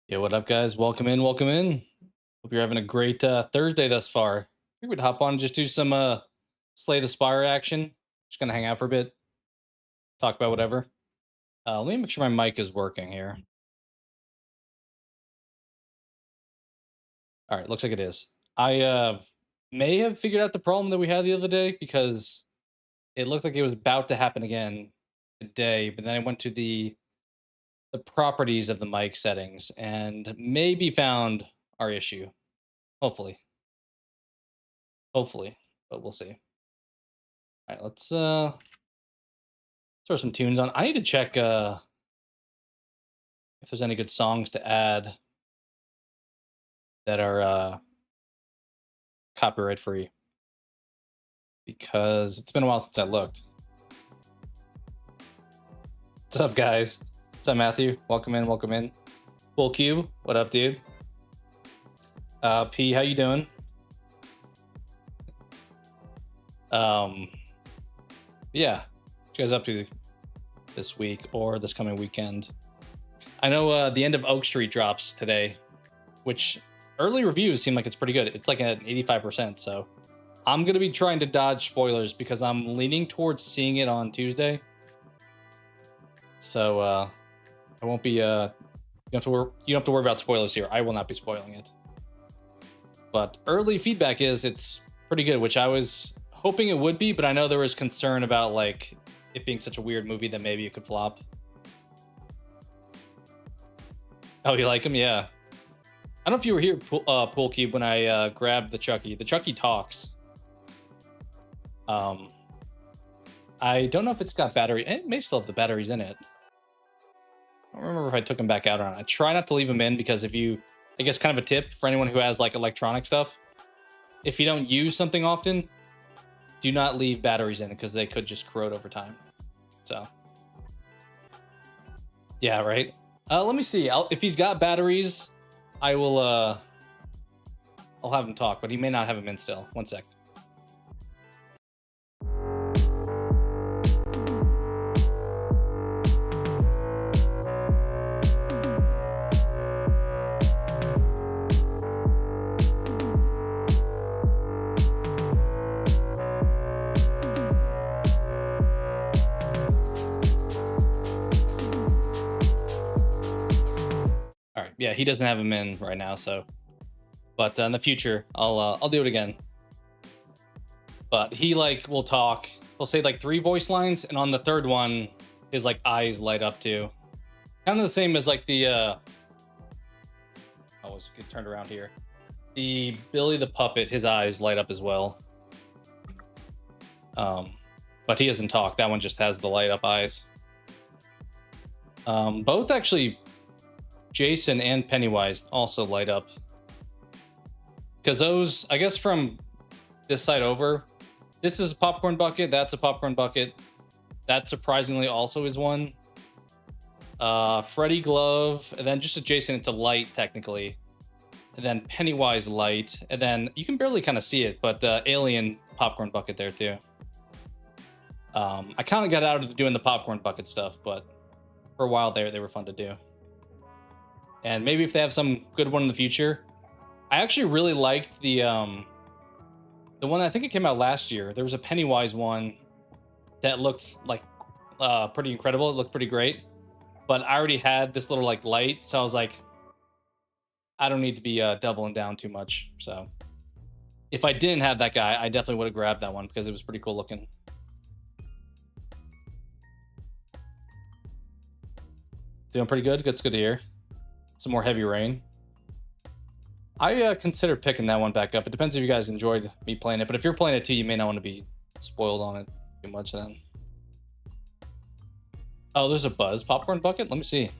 Yeah, what up, guys? Welcome in, welcome in. Hope you're having a great Thursday thus far. We would hop on and just do some Slay the Spire action. Just gonna hang out for a bit, talk about whatever. Let me make sure my mic is working here. All right, looks like it is. I may have figured out the problem that we had the other day because it looked like it was about to happen again today, but then I went to the properties of the mic settings and maybe found our issue. Hopefully, hopefully, but we'll see. All right, let's throw some tunes on. I need to check if there's any good songs to add that are copyright free because it's been a while since I looked. What's up, guys? What's up, Matthew? Welcome in, welcome in. Full Cube, what up, dude? P, how you doing? Yeah, what you guys up to this week or this coming weekend? I know the end of Oak Street drops today, which early reviews seem like it's pretty good. It's like at 85%. So I'm going to be trying to dodge spoilers because I'm leaning towards seeing it on Tuesday. So I won't be, you don't have to worry about spoilers here. I will not be spoiling it. But early feedback is it's pretty good, which I was hoping it would be, but I know there was concern about like it being such a weird movie that maybe it could flop. Oh, you like him? Yeah. I don't know if you were here, Pool Cube, when I grabbed the Chucky. The Chucky talks. I don't know if it's got battery. It may still have the batteries in it. I don't remember if I took them back out or not. I try not to leave them in because if you, I guess kind of a tip for anyone who has like electronic stuff, if you don't use something often, do not leave batteries in it because they could just corrode over time. So, yeah, right. Let me see. If he's got batteries, I will. I'll have him talk, but he may not have him in still. One sec. All right. Yeah, he doesn't have him in right now, so. But in the future, I'll do it again. But he like will talk. He'll say like 3 voice lines, and on the third one, his like eyes light up too. Kind of the same as like the I was get turned around here. The Billy the Puppet, his eyes light up as well. But he doesn't talk. That one just has the light up eyes. Both actually, Jason and Pennywise also light up. Because those, I guess from this side over, this is a popcorn bucket, that's a popcorn bucket. That surprisingly also is one. Freddy Glove, and then just adjacent, it's a light technically. And then Pennywise light, and then you can barely kind of see it, but the alien popcorn bucket there too. I kind of got out of doing the popcorn bucket stuff, but for a while there, they were fun to do. And maybe if they have some good one in the future. I actually really liked the one, I think it came out last year. There was a Pennywise one that looked like pretty incredible. It looked pretty great. But I already had this little like light, so I was like, I don't need to be doubling down too much. So if I didn't have that guy, I definitely would have grabbed that one because it was pretty cool looking. Doing pretty good. It's good to hear. Some more heavy rain. I considered picking that one back up. It depends if you guys enjoyed me playing it, but if you're playing it too, you may not want to be spoiled on it too much then. Oh, there's a Buzz popcorn bucket? Let me see.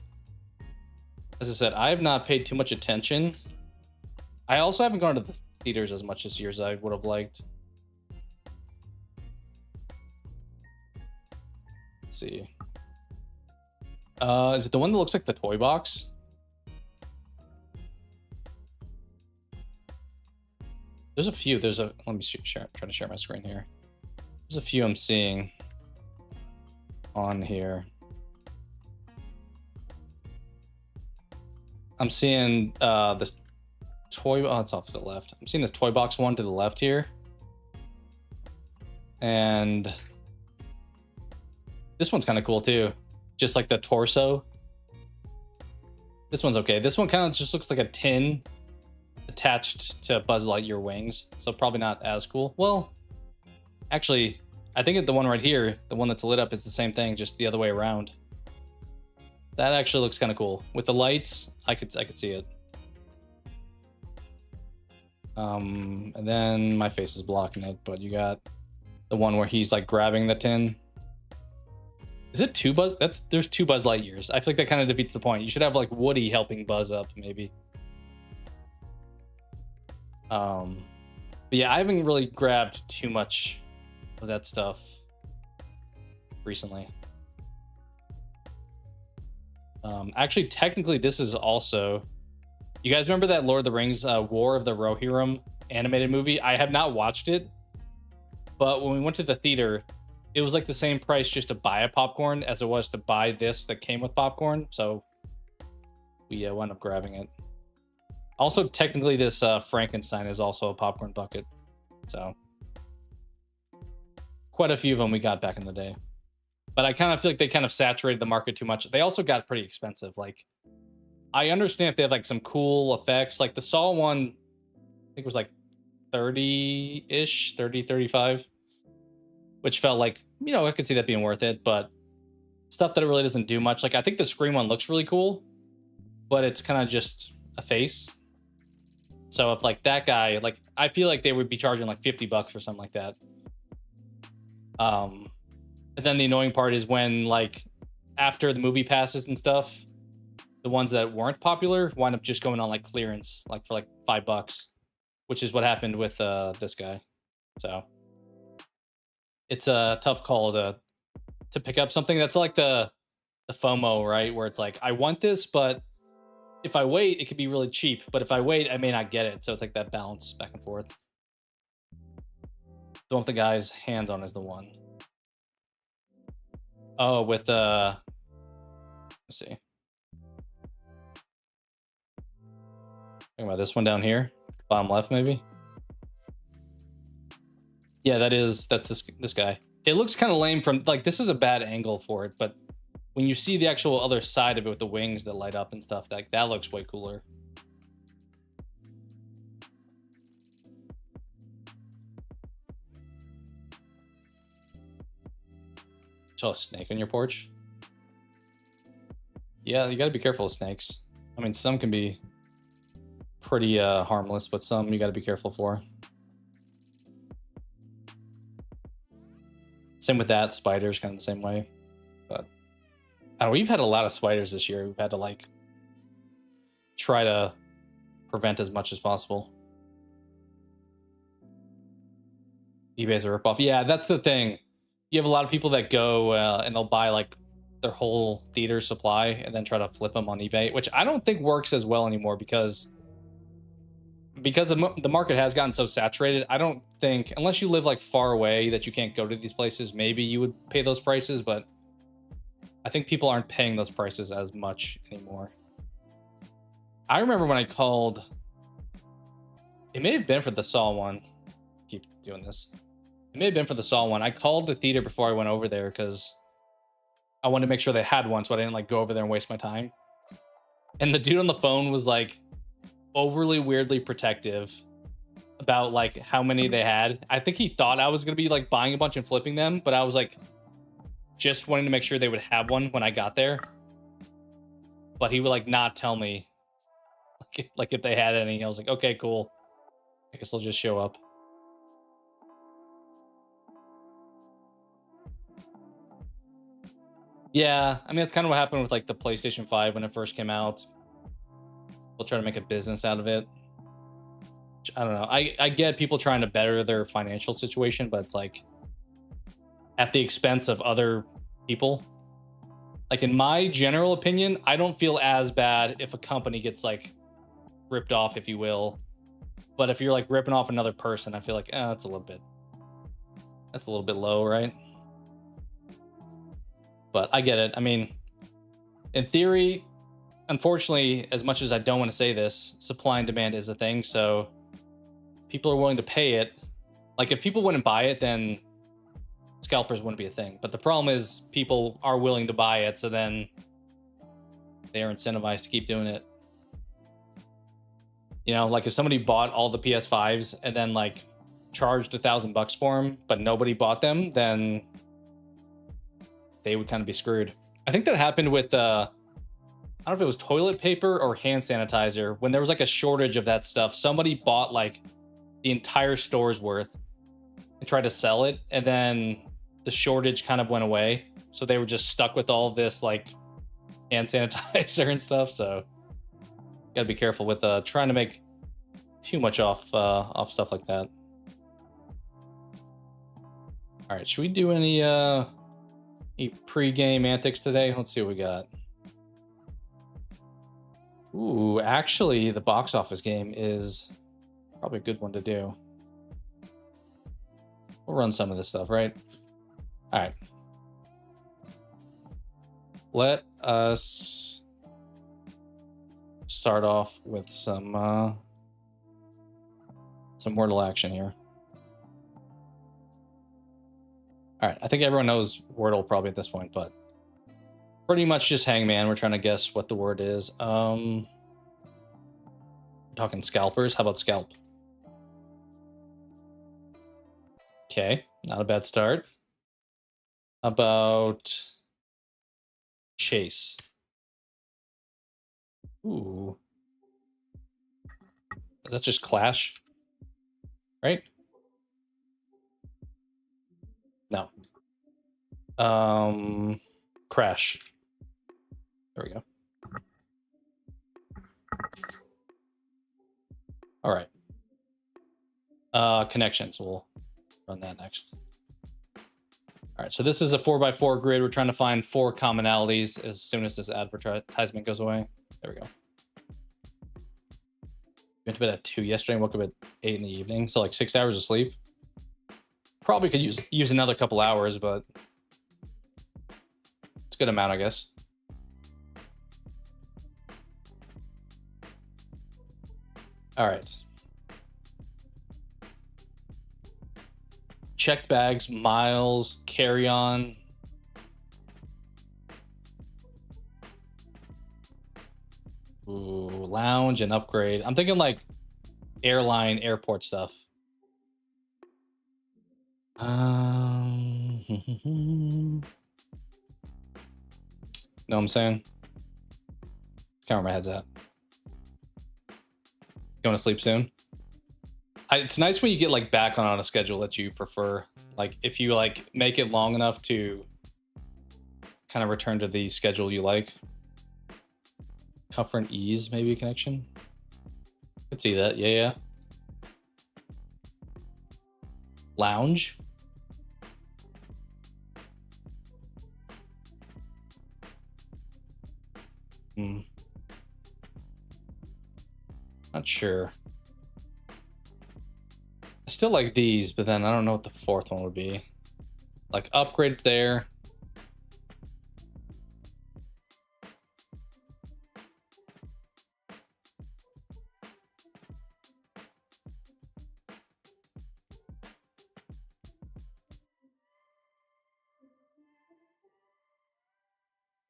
As I said, I have not paid too much attention. I also haven't gone to the theaters as much this year as I would have liked. Let's see. Is it the one that looks like the toy box? There's a few. Let me try to share my screen here. There's a few I'm seeing on here. I'm seeing this toy. Oh, it's off to the left. I'm seeing this toy box one to the left here. And this one's kind of cool too. Just like the torso. This one's okay. This one kind of just looks like a tin attached to Buzz Lightyear wings. So probably not as cool. Well, actually, I think the one right here, the one that's lit up, is the same thing, just the other way around. That actually looks kind of cool. With the lights, I could see it. And then my face is blocking it, but you got the one where he's like grabbing the tin. Is it two Buzz? There's two Buzz Lightyears. I feel like that kind of defeats the point. You should have like Woody helping Buzz up, maybe. But yeah, I haven't really grabbed too much of that stuff recently. Actually, technically, this is also... You guys remember that Lord of the Rings War of the Rohirrim animated movie? I have not watched it, but when we went to the theater, it was like the same price just to buy a popcorn as it was to buy this that came with popcorn. So we wound up grabbing it. Also, technically, this Frankenstein is also a popcorn bucket. So quite a few of them we got back in the day. But I kind of feel like they kind of saturated the market too much. They also got pretty expensive. Like, I understand if they have like some cool effects. Like the Saw one, I think it was like 30-ish, 30, 35. Which felt like, you know, I could see that being worth it. But stuff that it really doesn't do much. Like, I think the Scream one looks really cool. But it's kind of just a face. So if like that guy, like, I feel like they would be charging like $50 or something like that. And then the annoying part is when, like, after the movie passes and stuff, the ones that weren't popular wind up just going on like clearance, like for like $5, which is what happened with this guy. So it's a tough call to pick up something that's like the FOMO, right? Where it's like, I want this, but if I wait, it could be really cheap. But if I wait, I may not get it. So it's like that balance back and forth. The one with the guy's hand on is the one. Oh, with let's see. Think about this one down here, bottom left, maybe. Yeah, that's this guy. It looks kind of lame from like, this is a bad angle for it, but when you see the actual other side of it with the wings that light up and stuff, like that looks way cooler. Saw a snake on your porch? Yeah, you gotta be careful with snakes. I mean, some can be pretty harmless, but some you gotta be careful for. Same with that, spiders kind of the same way. But I don't know, we've had a lot of spiders this year. We've had to like try to prevent as much as possible. eBay's a ripoff. Yeah, that's the thing. You have a lot of people that go and they'll buy like their whole theater supply and then try to flip them on eBay, which I don't think works as well anymore because the market has gotten so saturated. I don't think, unless you live like far away that you can't go to these places, maybe you would pay those prices, but I think people aren't paying those prices as much anymore. I remember when I called, it may have been for the Saw one. Keep doing this. It may have been for the Saw one. I called the theater before I went over there because I wanted to make sure they had one so I didn't like go over there and waste my time. And the dude on the phone was like overly weirdly protective about like how many they had. I think he thought I was going to be like buying a bunch and flipping them, but I was like just wanting to make sure they would have one when I got there. But he would like not tell me like if they had any. I was like, okay, cool. I guess I'll just show up. Yeah, I mean, that's kind of what happened with like the PlayStation 5 when it first came out. We'll try to make a business out of it. I don't know. I get people trying to better their financial situation, but it's like at the expense of other people. Like in my general opinion, I don't feel as bad if a company gets like ripped off, if you will. But if you're like ripping off another person, I feel like, that's a little bit low, right? But I get it. I mean, in theory, unfortunately, as much as I don't want to say this, supply and demand is a thing. So people are willing to pay it. Like if people wouldn't buy it, then scalpers wouldn't be a thing. But the problem is people are willing to buy it, so then they are incentivized to keep doing it. You know, like if somebody bought all the PS5s and then like charged $1,000 for them, but nobody bought them, then they would kind of be screwed. I think that happened with I don't know if it was toilet paper or hand sanitizer. When there was like a shortage of that stuff, somebody bought like the entire store's worth and tried to sell it, and then the shortage kind of went away, so they were just stuck with all of this like hand sanitizer and stuff. So you gotta be careful with trying to make too much off stuff like that. All right, should we do any pre-game antics today? Let's see what we got. Ooh, actually, the box office game is probably a good one to do. We'll run some of this stuff, right? All right. Let us start off with some Wordle action here. All right, I think everyone knows Wordle probably at this point, but pretty much just hangman. We're trying to guess what the word is. We're talking scalpers. How about scalp? Okay, not a bad start. How about chase? Ooh. Is that just clash? Right? No. Crash. There we go. All right. Connections. We'll run that next. All right, so this is a 4x4 grid. We're trying to find 4 commonalities as soon as this advertisement goes away. There we go. Went to bed at 2 yesterday and woke up at 8 in the evening, so like 6 hours of sleep. Probably could use another couple hours, but it's a good amount, I guess. All right. Checked bags, miles, carry on. Ooh, lounge and upgrade. I'm thinking like airline, airport stuff. Know what I'm saying? Can't remember where my head's at. Going to sleep soon? It's nice when you get like back on a schedule that you prefer. Like if you like make it long enough to kind of return to the schedule you like. Comfort and ease, maybe a connection. Could see that. Yeah. Lounge. Not sure. I still like these, but then I don't know what the fourth one would be. Like upgrade there.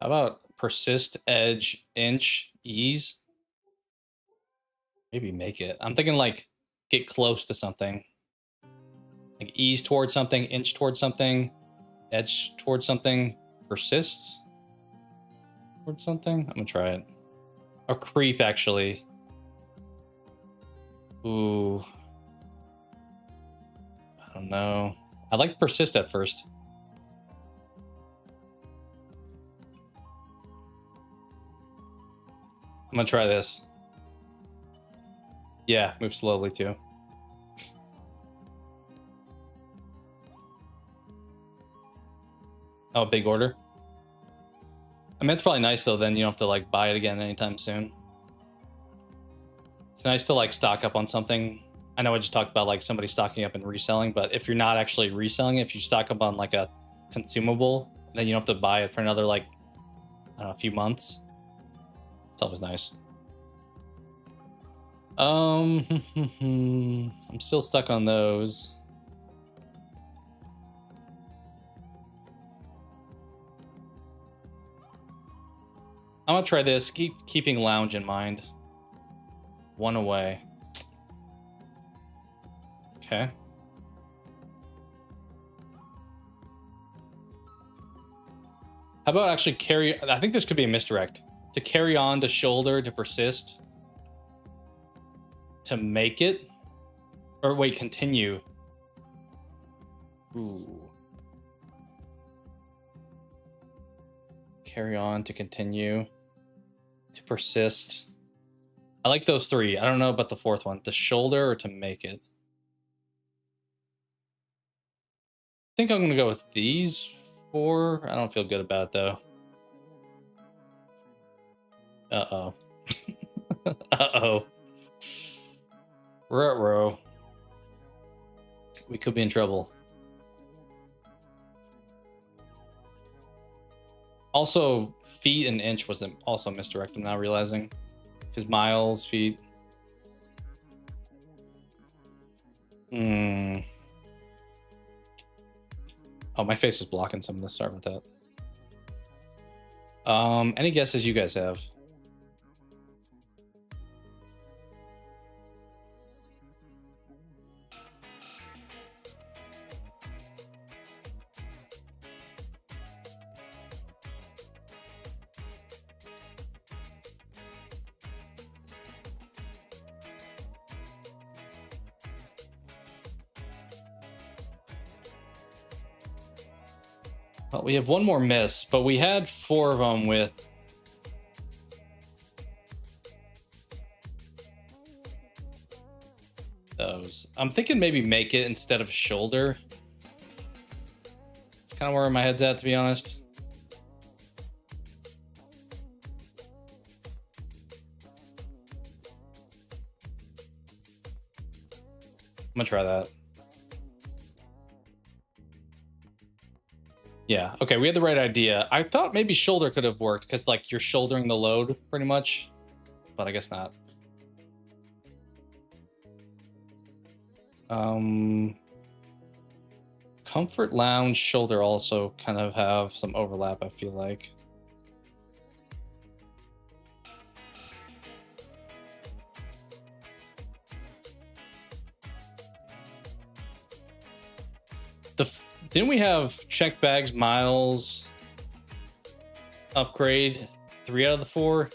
How about persist, edge, inch, ease? Maybe make it. I'm thinking like get close to something. Like ease towards something, inch towards something, edge towards something, persists towards something. I'm gonna try it. Or creep, actually. Ooh. I don't know. I like persist at first. I'm gonna try this. Yeah, move slowly too. Oh, big order. I mean, it's probably nice though, then you don't have to like buy it again anytime soon. It's nice to like stock up on something. I know I just talked about like somebody stocking up and reselling, but if you're not actually reselling it, if you stock up on like a consumable, then you don't have to buy it for another like, I don't know, a few months. It's always nice. I'm still stuck on those. I'm gonna try this. Keeping lounge in mind. One away. Okay. How about actually carry? I think this could be a misdirect. To carry on to shoulder to persist. To make it? Or wait, continue. Ooh. Carry on to continue. To persist. I like those three. I don't know about the fourth one. To shoulder or to make it. I think I'm going to go with these four. I don't feel good about it, though. Uh-oh. Uh-oh. Ruh-roh. We could be in trouble. Also, feet and inch was also misdirect, I'm now realizing. Because miles, feet. Oh, my face is blocking some of this. Sorry about that. Any guesses you guys have? Well, we have one more miss, but we had 4 of them with those. I'm thinking maybe make it instead of shoulder. It's kind of where my head's at, to be honest. I'm gonna try that. Yeah, okay, we had the right idea. I thought maybe shoulder could have worked because, like, you're shouldering the load pretty much, but I guess not. Comfort, lounge, shoulder also kind of have some overlap, I feel like. Didn't we have check bags, miles, upgrade, 3 out of the 4?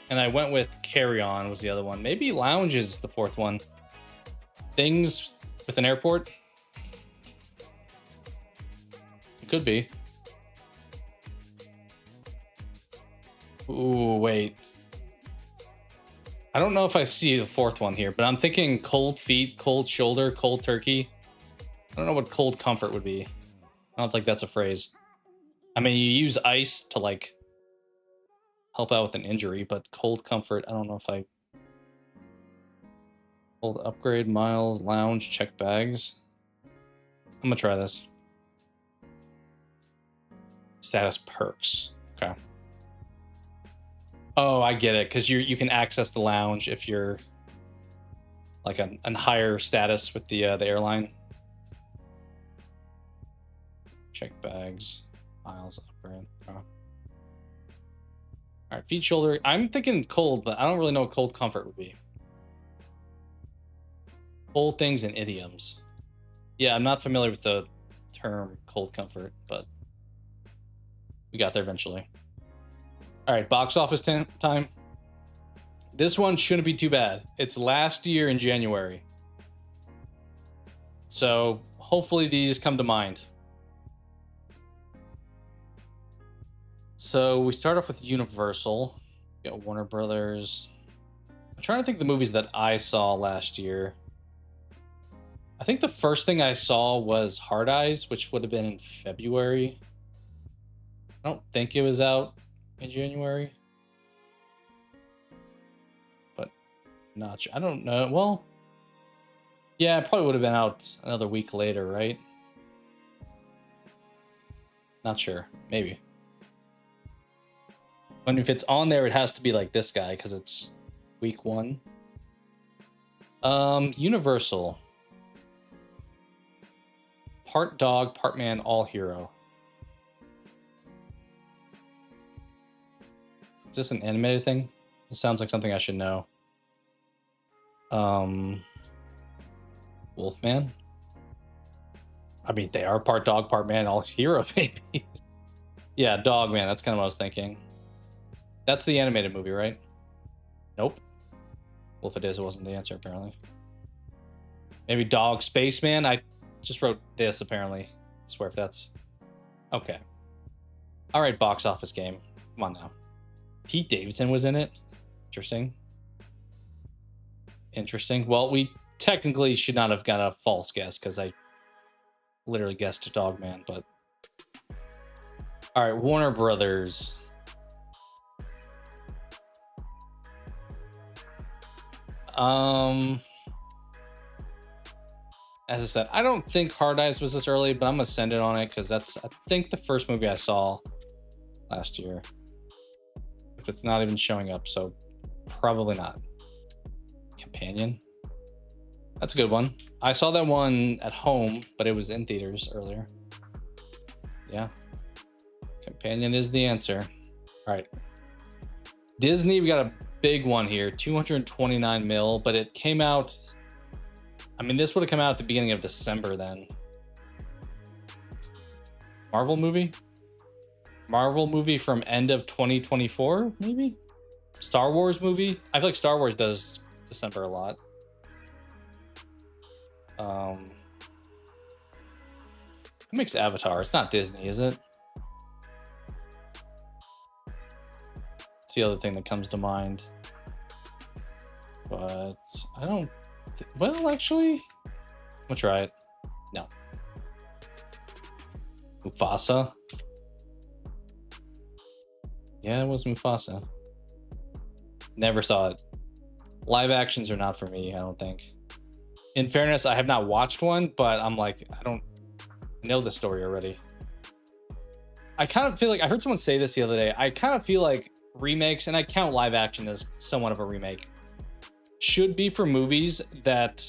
And I went with carry on was the other one. Maybe lounge is the 4th one. Things with an airport? It could be. Ooh, wait. I don't know if I see the 4th one here, but I'm thinking cold feet, cold shoulder, cold turkey. I don't know what cold comfort would be. I don't think that's a phrase. I mean, you use ice to, like, help out with an injury, but cold comfort, I don't know if I... Cold upgrade, miles, lounge, check bags. I'm gonna try this. Status perks. Okay. Oh, I get it, because you can access the lounge if you're like a higher status with the airline. Check bags, miles, upgrade. Okay. All right, feet, shoulder. I'm thinking cold, but I don't really know what cold comfort would be. Cold things and idioms. Yeah, I'm not familiar with the term cold comfort, but we got there eventually. All right, box office time. This one shouldn't be too bad. It's last year in January. So hopefully these come to mind. So we start off with Universal. We got Warner Brothers. I'm trying to think of the movies that I saw last year. I think the first thing I saw was Hard Eyes, which would have been in February. I don't think it was out in January. But not sure. I don't know. Well, yeah, it probably would have been out another week later, right? Not sure. Maybe. And if it's on there, it has to be like this guy because it's week 1. Universal. Part dog, part man, all hero. Is this an animated thing? It sounds like something I should know. Wolfman. I mean, they are part dog, part man, all hero, maybe. Yeah, dog man. That's kind of what I was thinking. That's the animated movie, right? Nope. Well, if it is, it wasn't the answer, apparently. Maybe dog, spaceman. I just wrote this, apparently. I swear if that's... Okay. All right, box office game. Come on now. Pete Davidson was in it. Interesting. Interesting. Well, we technically should not have got a false guess because I literally guessed Dogman, but... All right, Warner Brothers. As I said, I don't think Hard Eyes was this early, but I'm gonna send it on it because that's, I think, the first movie I saw last year. If it's not even showing up, so probably not. Companion. That's a good one. I saw that one at home, but it was in theaters earlier. Yeah. Companion is the answer. All right. Disney, we got a big one here, 229 mil, but it came out, I mean, this would have come out at the beginning of December then. Marvel movie? Marvel movie from end of 2024, maybe? Star Wars movie? I feel like Star Wars does December a lot. Who makes Avatar? It's not Disney, is it? It's the other thing that comes to mind. But I don't... Well, actually... I'm gonna try it. No. Mufasa? Yeah, it was Mufasa. Never saw it. Live actions are not for me, I don't think. In fairness, I have not watched one, but I'm like, I don't know the story already. I kind of feel like, I heard someone say this the other day, I kind of feel like remakes, and I count live action as somewhat of a remake, should be for movies that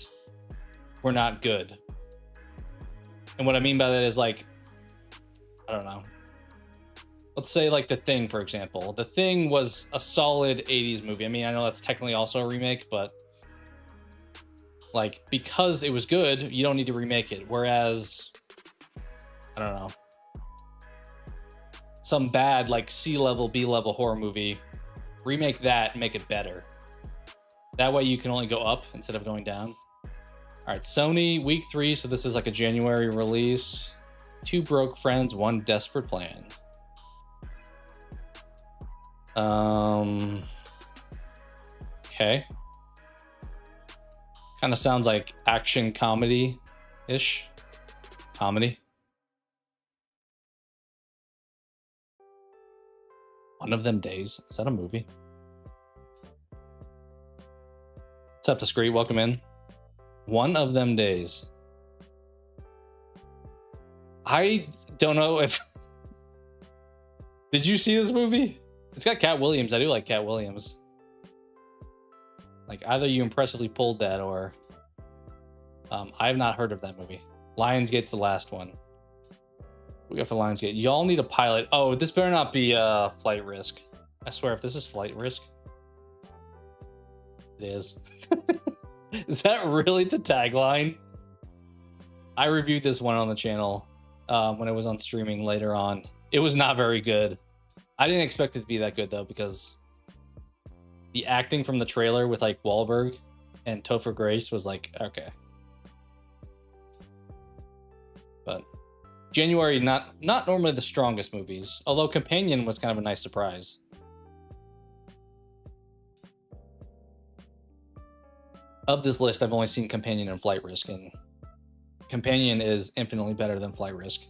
were not good. And what I mean by that is like, I don't know. Let's say like The Thing, for example. The Thing was a solid 80s movie. I mean, I know that's technically also a remake, but like, because it was good, you don't need to remake it. Whereas, I don't know, some bad like C-level, B-level horror movie, remake that and make it better. That way you can only go up instead of going down. All right, Sony, week 3, so this is like a January release. 2 Broke Friends, 1 Desperate Plan. Okay. Kind of sounds like action comedy-ish. Comedy. One of Them Days. Is that a movie? What's up, Discreet? Welcome in. One of Them Days. I don't know if... Did you see this movie? It's got Cat Williams. I do like Cat Williams. Like, either you impressively pulled that or... I have not heard of that movie. Lionsgate's the last one. We got for Lionsgate. Y'all need a pilot. Oh, this better not be Flight Risk. I swear, if this is Flight Risk... It is. Is that really the tagline? I reviewed this one on the channel when it was on streaming later on. It was not very good. I didn't expect it to be that good, though, because the acting from the trailer with, like, Wahlberg and Topher Grace was like, okay. But January, not normally the strongest movies, although Companion was kind of a nice surprise. Of this list, I've only seen Companion and Flight Risk, and Companion is infinitely better than Flight Risk,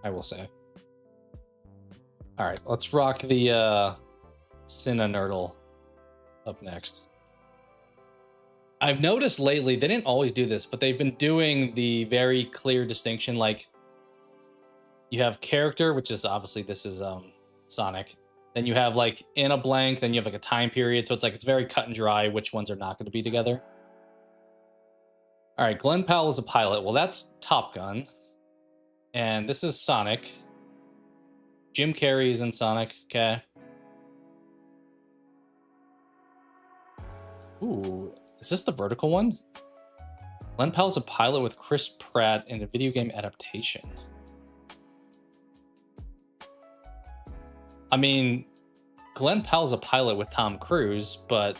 I will say. All right, let's rock the Cinna-Nerdle up next. I've noticed lately, they didn't always do this, but they've been doing the very clear distinction. Like, you have character, which is obviously, this is Sonic. Then you have like in a blank, then you have like a time period. So it's like, it's very cut and dry which ones are not going to be together. All right, Glenn Powell is a pilot. Well, that's Top Gun. And this is Sonic. Jim Carrey is in Sonic. Okay. Ooh, is this the vertical one? Glenn Powell's a pilot with Chris Pratt in a video game adaptation. I mean, Glenn Powell's a pilot with Tom Cruise, but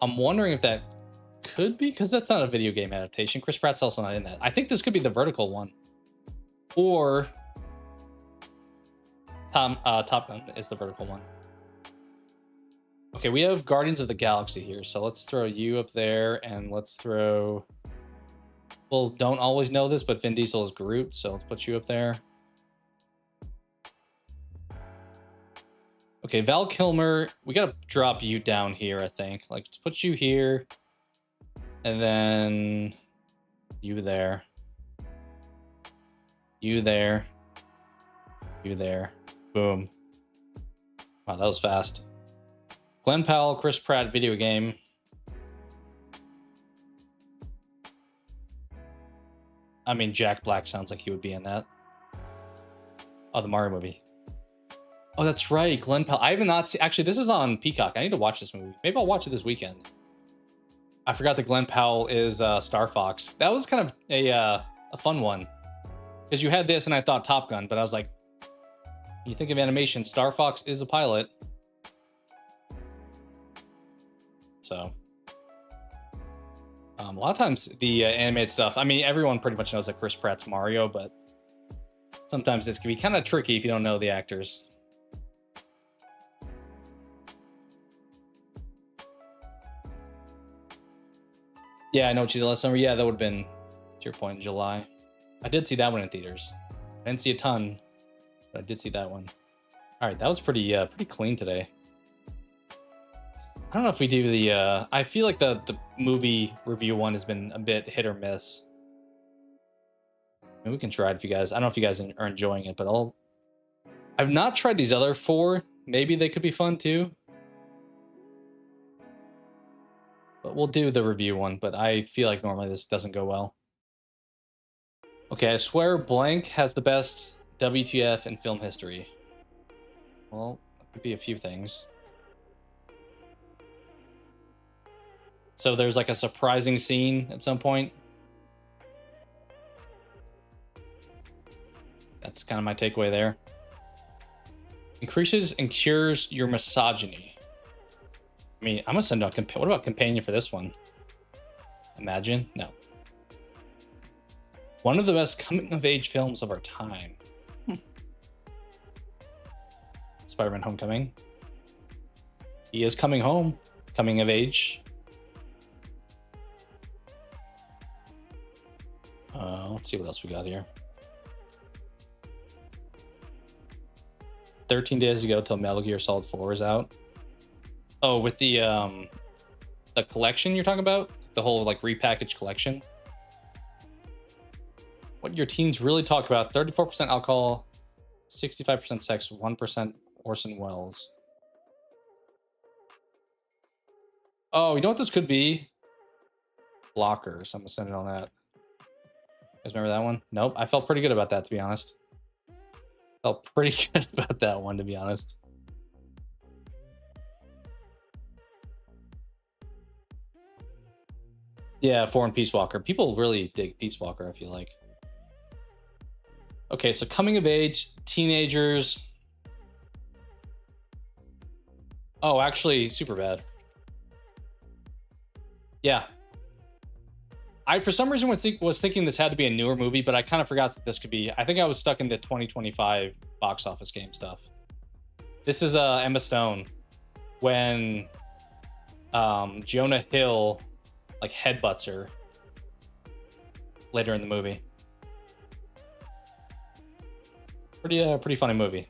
I'm wondering if that could be, because that's not a video game adaptation. Chris Pratt's also not in that. I think this could be the vertical one. Or Top Gun is the vertical one. Okay, we have Guardians of the Galaxy here, so let's throw you up there, and let's throw... Well, don't always know this, but Vin Diesel is Groot, so let's put you up there. Okay, Val Kilmer, we gotta drop you down here, I think. Like, let's put you here, and then you there. You there. You there. Boom. Wow, that was fast. Glenn Powell, Chris Pratt, video game. I mean, Jack Black sounds like he would be in that. Oh, the Mario movie. Oh, that's right. Glenn Powell. I have not seen... Actually, this is on Peacock. I need to watch this movie. Maybe I'll watch it this weekend. I forgot that Glenn Powell is Star Fox. That was kind of a fun one. Because you had this and I thought Top Gun, but I was like, you think of animation, Star Fox is a pilot. So, a lot of times the animated stuff, I mean, everyone pretty much knows that Chris Pratt's Mario, but sometimes this can be kind of tricky if you don't know the actors. Yeah, I know what you did last summer. Yeah, that would have been, to your point, in July. I did see that one in theaters. I didn't see a ton, but I did see that one. All right, that was pretty clean today. I don't know if we do the... I feel like the movie review one has been a bit hit or miss. Maybe we can try it if you guys... I don't know if you guys are enjoying it, but I've not tried these other 4. Maybe they could be fun too. But we'll do the review one, but I feel like normally this doesn't go well. Okay, I swear blank has the best WTF in film history. Well, that could be a few things. So there's like a surprising scene at some point. That's kind of my takeaway there. Increases and cures your misogyny. I mean, I'm gonna send out what about companion for this one? Imagine? No. One of the best coming-of-age films of our time. Spider-Man Homecoming. He is coming home. Coming of age. Let's see what else we got here. 13 days ago till Metal Gear Solid 4 is out. Oh, with the collection you're talking about? The whole like repackaged collection? What your teens really talk about: 34% alcohol, 65% sex, 1% Orson Welles. Oh, you know what this could be? Blockers. I'm gonna send it on that. You guys remember that one? Nope. I felt pretty good about that, to be honest. Felt pretty good about that one, to be honest. Yeah, Foreign Peace Walker. People really dig Peace Walker, I feel like. Okay, so coming of age, teenagers. Oh, actually, Superbad. Yeah. I, for some reason, was thinking this had to be a newer movie, but I kind of forgot that this could be... I think I was stuck in the 2025 box office game stuff. This is Emma Stone. When Jonah Hill, like, headbutts her later in the movie. Pretty funny movie.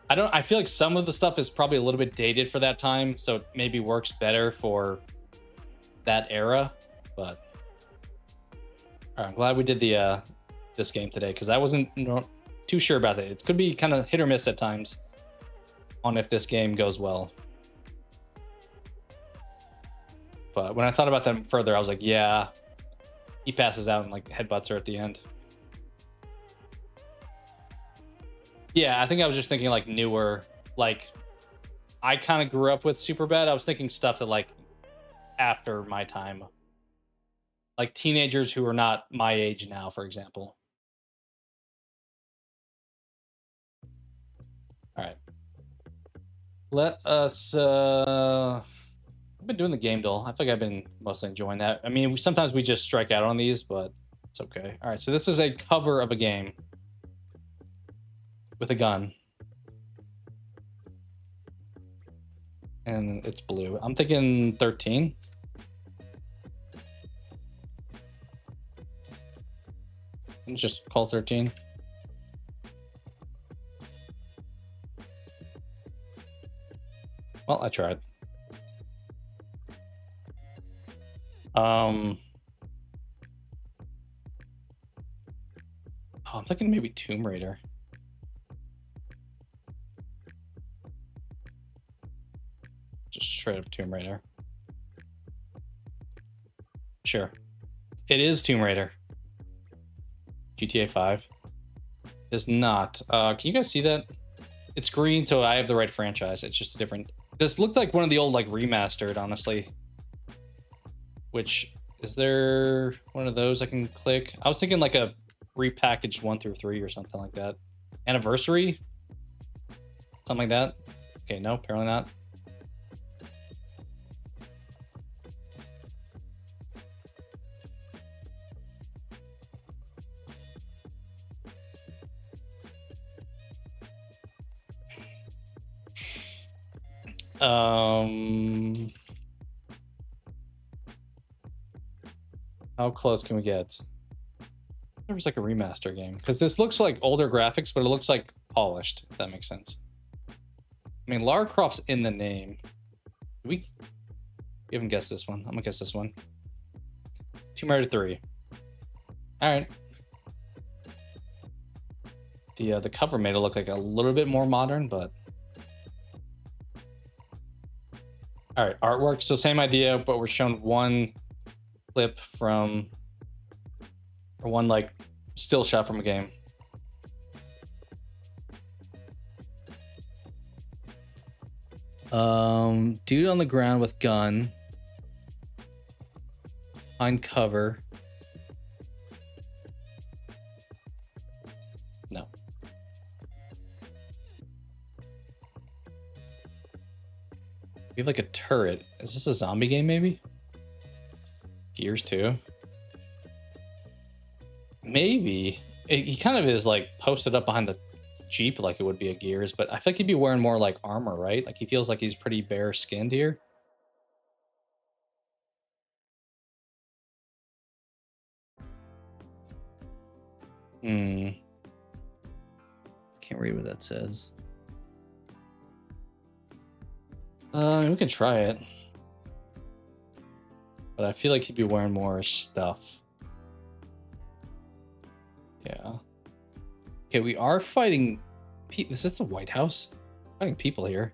I feel like some of the stuff is probably a little bit dated for that time, so it maybe works better for that era, but all right, I'm glad we did the this game today, because I wasn't too sure about it. It could be kind of hit or miss at times on if this game goes well. But when I thought about that further, I was like, yeah, he passes out and like headbutts her at the end. Yeah, I think I was just thinking like newer, like I kind of grew up with Superbad. I was thinking stuff that like after my time, like teenagers who are not my age now, for example. All right. Let us, I've been doing the game duel. I think I've been mostly enjoying that. I mean, sometimes we just strike out on these, but it's okay. All right, so this is a cover of a game with a gun. And it's blue. I'm thinking 13. Let's just call 13. Well, I tried. Oh, I'm thinking maybe Tomb Raider. Just straight up Tomb Raider. Sure. It is Tomb Raider. GTA 5 is not. Can you guys see that? It's green, so I have the right franchise. It's just a different. This looked like one of the old like remastered, honestly. Which is there one of those I can click? I was thinking like a repackaged 1 through 3 or something like that. Anniversary, something like that. Okay, no, apparently not. How close can we get? There was like a remaster game because this looks like older graphics, but it looks like polished, if that makes sense. I mean, Lara Croft's in the name. We haven't guessed this one. I'm gonna guess this one. Tomb Raider 3. All right. The cover made it look like a little bit more modern, but all right, artwork. So same idea, but we're shown one clip from, or one like still shot from a game. Dude on the ground with gun. Find cover. No. We have like a turret. Is this a zombie game maybe? Gears 2. Maybe. He kind of is like posted up behind the Jeep like it would be a Gears, but I feel like he'd be wearing more like armor, right? Like he feels like he's pretty bare skinned here. Can't read what that says. We can try it. But I feel like he'd be wearing more stuff. Yeah. Okay, we are fighting. This is the White House. Fighting people here.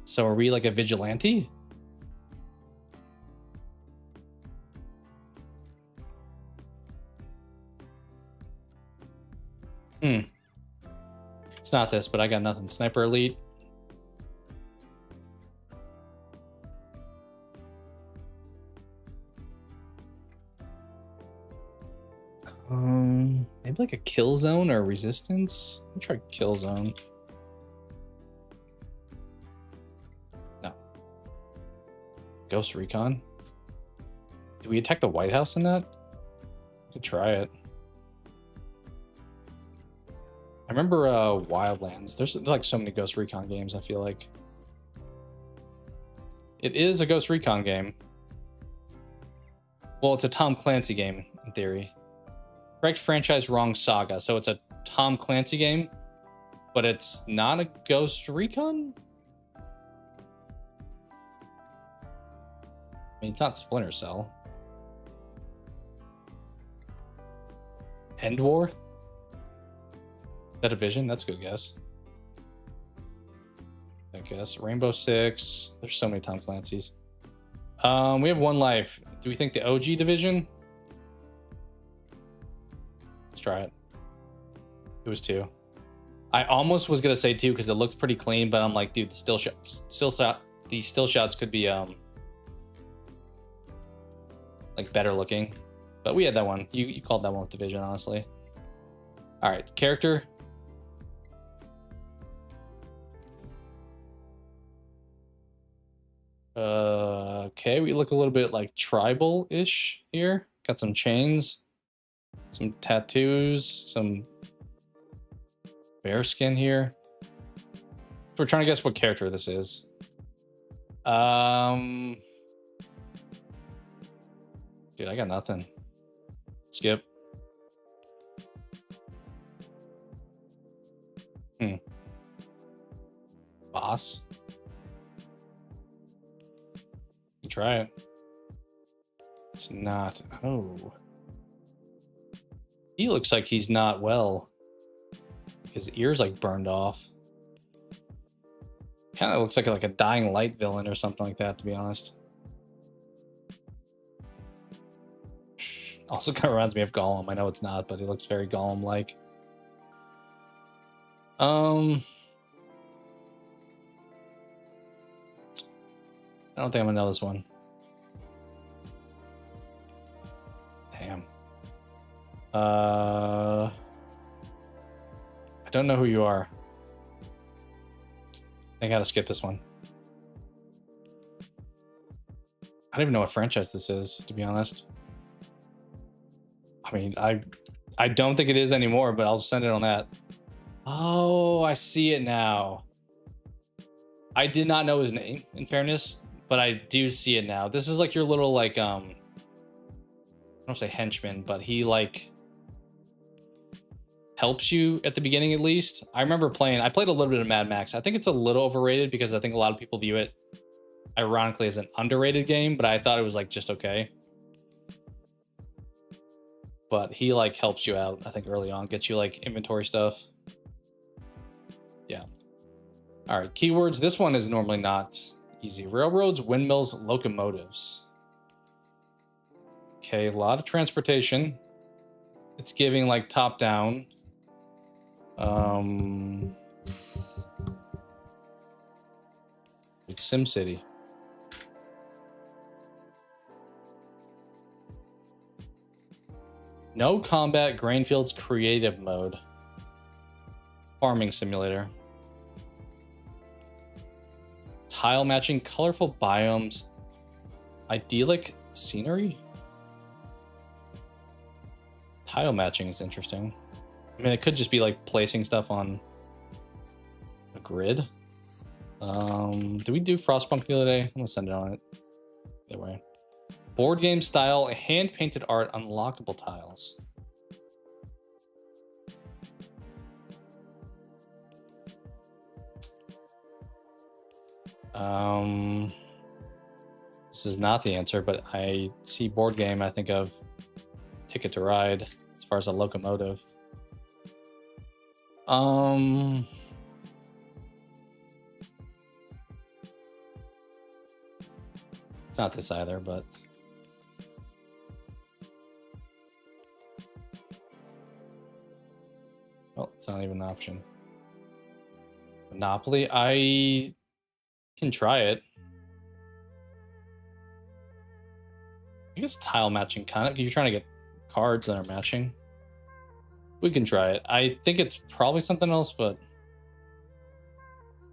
So are we like a vigilante? It's not this, but I got nothing. Sniper Elite. Maybe like a kill zone or resistance. I'll try kill zone. No. Ghost Recon. Do we attack the White House in that? We could try it. I remember Wildlands. There's like so many Ghost Recon games, I feel like. It is a Ghost Recon game. Well, it's a Tom Clancy game, in theory. Correct franchise, wrong saga. So it's a Tom Clancy game, but it's not a Ghost Recon? I mean, it's not Splinter Cell. End War? Is that a Division? That's a good guess. I guess. Rainbow Six. There's so many Tom Clancy's. We have 1 life. Do we think the OG Division? Let's try it. It was 2. I almost was gonna say 2 because it looked pretty clean, but I'm like, dude, the still shots could be like better looking. But we had that one. You called that one with Division, honestly. All right, character. Okay, we look a little bit like tribal-ish here. Got some chains, some tattoos, some bear skin here. We're trying to guess what character this is. Dude, I got nothing. Skip. Boss. Try it. It's not. Oh. He looks like he's not well. His ears like burned off. Kind of looks like a Dying Light villain or something like that, to be honest. Also kind of reminds me of Gollum. I know it's not, but he looks very Gollum-like. I don't think I'm gonna know this one. Damn. I don't know who you are. I gotta skip this one. I don't even know what franchise this is, to be honest. I mean, I don't think it is anymore, but I'll send it on that. Oh, I see it now. I did not know his name, in fairness, but I do see it now. This is like your little, like, I don't say henchman, but he, like, helps you at the beginning, at least. I remember I played a little bit of Mad Max. I think it's a little overrated because I think a lot of people view it, ironically, as an underrated game, but I thought it was, like, just okay. But he, like, helps you out, I think, early on. Gets you, like, inventory stuff. Yeah. All right, keywords. This one is normally not easy. Railroads, windmills, locomotives. Okay, a lot of transportation. It's giving, like, top-down. It's SimCity. No combat, Grainfields creative mode. Farming simulator. Tile matching, colorful biomes. Idyllic scenery? Tile matching is interesting. I mean, it could just be like placing stuff on a grid. Did we do Frostpunk the other day? I'm gonna send it on it. Either way. Board game style, hand-painted art, unlockable tiles. This is not the answer, but I see board game, I think of Ticket to Ride as far as a locomotive. It's not this either, but well, it's not even an option. Monopoly, I can try it. I guess tile matching, kind of. You're trying to get cards that are matching. We can try it. I think it's probably something else, but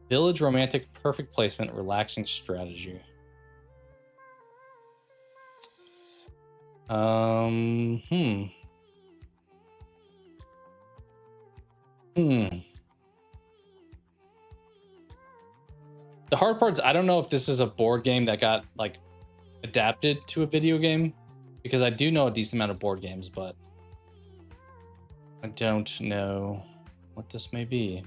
village, romantic, perfect placement, relaxing strategy. The hard part is I don't know if this is a board game that got like adapted to a video game, because I do know a decent amount of board games, but I don't know what this may be.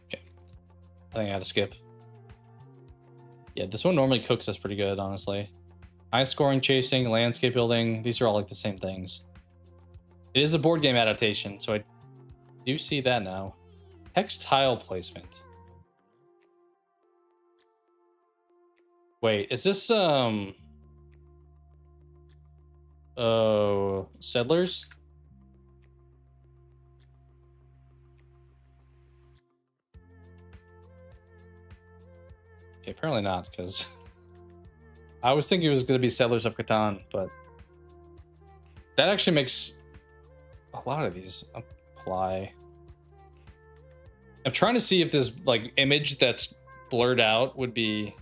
Okay, I think I had to skip. Yeah, this one normally cooks us pretty good, honestly. High scoring, chasing, landscape building. These are all like the same things. It is a board game adaptation, so I do see that now. Text tile placement. Wait, is this oh, Settlers? Okay, apparently not, because I was thinking it was going to be Settlers of Catan, but that actually makes a lot of these apply. I'm trying to see if this like image that's blurred out would be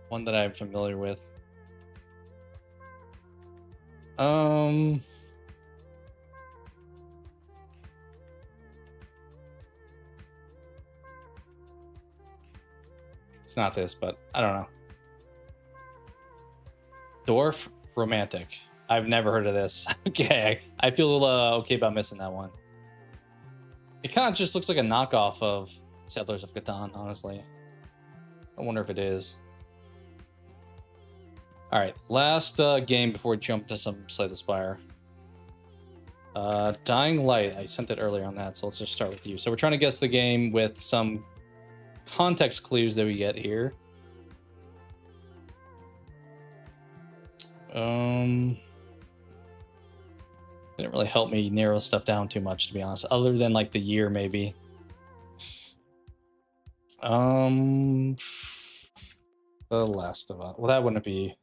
one that I'm familiar with. It's not this, but I don't know. Dwarf Romantic. I've never heard of this. Okay, I feel okay about missing that one. It kind of just looks like a knockoff of Settlers of Catan, honestly. I wonder if it is. All right, last game before we jump to some Slay the Spire. Dying Light. I sent it earlier on that, so let's just start with you. So we're trying to guess the game with some context clues that we get here. Didn't really help me narrow stuff down too much, to be honest, other than like the year maybe. The Last of Us. Well, that wouldn't be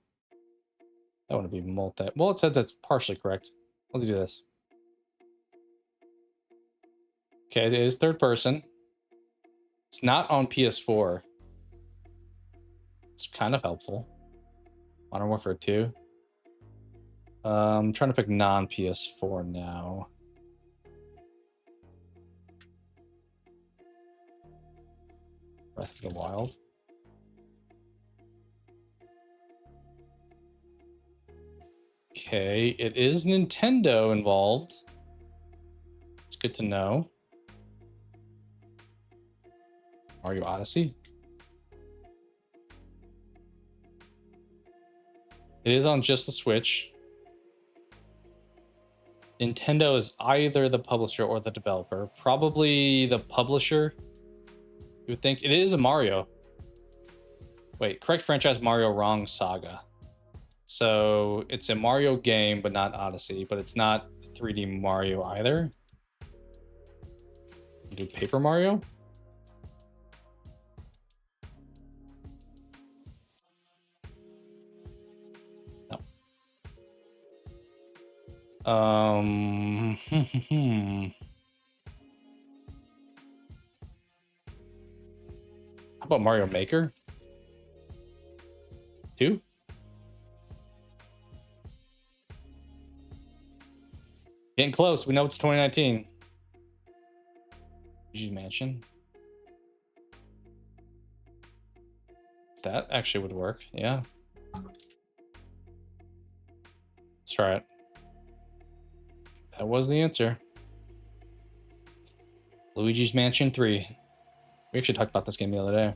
multi. Well, it says that's partially correct. Let's do this. Okay, it is third person. It's not on PS4. It's kind of helpful. Modern Warfare 2. I'm trying to pick non-PS4 now. Breath of the Wild. Okay, it is Nintendo involved. It's good to know. Mario Odyssey. It is on just the Switch. Nintendo is either the publisher or the developer. Probably the publisher. You would think. It is a Mario. Wait, correct franchise, Mario, wrong saga. So it's a Mario game, but not Odyssey. But it's not 3D Mario either. Do Paper Mario? No. How about Mario Maker? 2? Getting close. We know it's 2019. Luigi's Mansion. That actually would work. Yeah. Let's try it. That was the answer. Luigi's Mansion 3. We actually talked about this game the other day.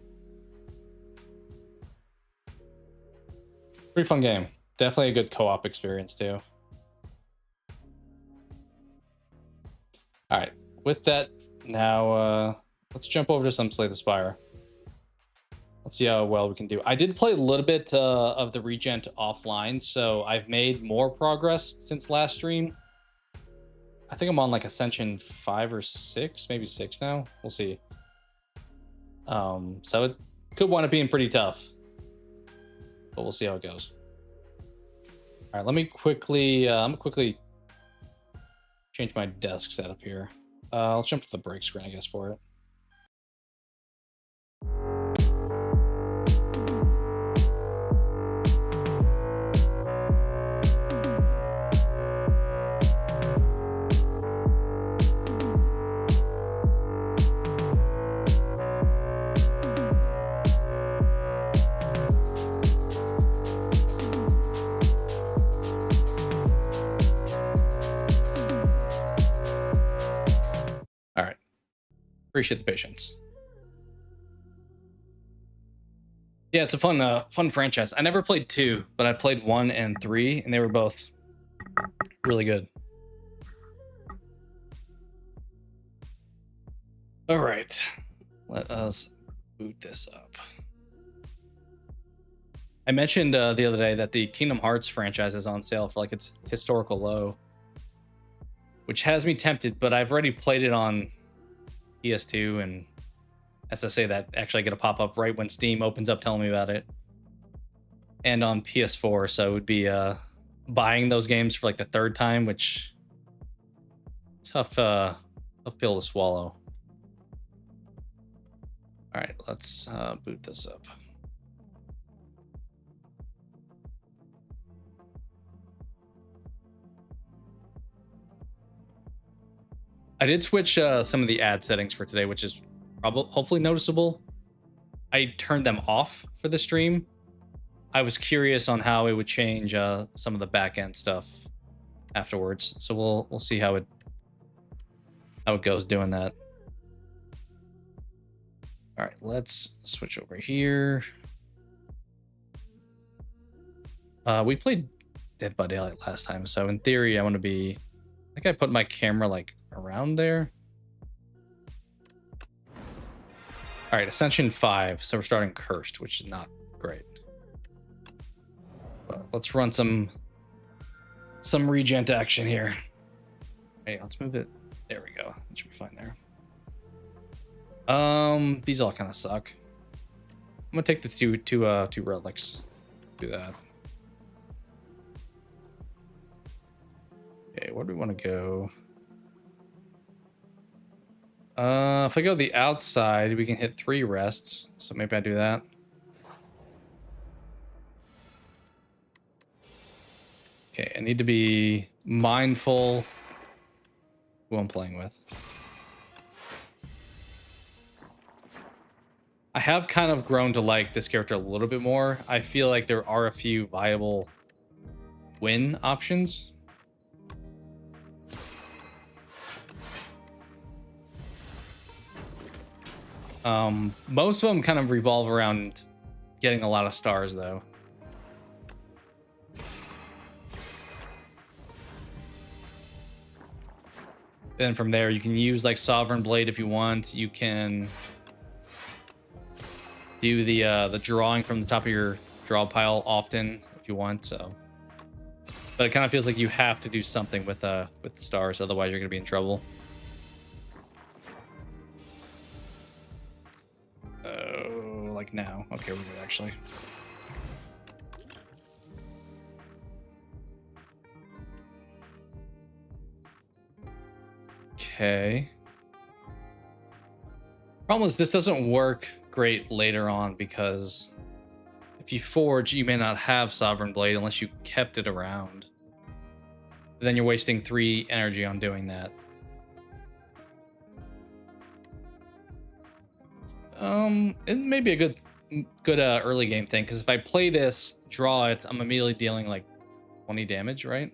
Pretty fun game. Definitely a good co-op experience too. All right, with that, now let's jump over to some Slay the Spire. Let's see how well we can do. I did play a little bit of the Regent offline, so I've made more progress since last stream. I think I'm on like Ascension 5 or 6, maybe 6 now. We'll see. So it could wind up being pretty tough, but we'll see how it goes. All right, let me quickly, I'm gonna quickly change my desk setup here. I'll jump to the break screen, I guess, for it. Appreciate the patience. Yeah, it's a fun franchise. I never played 2, but I played 1 and 3, and they were both really good. All right, let us boot this up. I mentioned the other day that the Kingdom Hearts franchise is on sale for like its historical low, which has me tempted, but I've already played it on PS2 and SSA that actually get a pop up right when Steam opens up telling me about it, and on PS4. So it would be buying those games for like the 3rd time, which tough pill to swallow. All right, let's boot this up. I did switch some of the ad settings for today, which is hopefully noticeable. I turned them off for the stream. I was curious on how it would change some of the back end stuff afterwards. So we'll see how it goes doing that. All right, let's switch over here. We played Dead by Daylight last time, so in theory, I want to be. I think I put my camera like around there. All right, Ascension 5. So we're starting Cursed, which is not great. But let's run some Regent action here. Hey, let's move it. There we go. It should be fine there. These all kind of suck. I'm gonna take the two relics. Do that. Okay, where do we want to go? If I go the outside, we can hit 3 rests. So maybe I do that. Okay, I need to be mindful who I'm playing with. I have kind of grown to like this character a little bit more. I feel like there are a few viable win options. Most of them kind of revolve around getting a lot of stars, though. Then from there, you can use like Sovereign Blade if you want. You can do the drawing from the top of your draw pile often if you want. So, but it kind of feels like you have to do something with the stars, otherwise you're gonna be in trouble. Like now. Okay, we're good actually. Okay. Problem is this doesn't work great later on because if you forge, you may not have Sovereign Blade unless you kept it around. Then you're wasting 3 energy on doing that. It may be a good early game thing, because if I play this, draw it, I'm immediately dealing like 20 damage, right?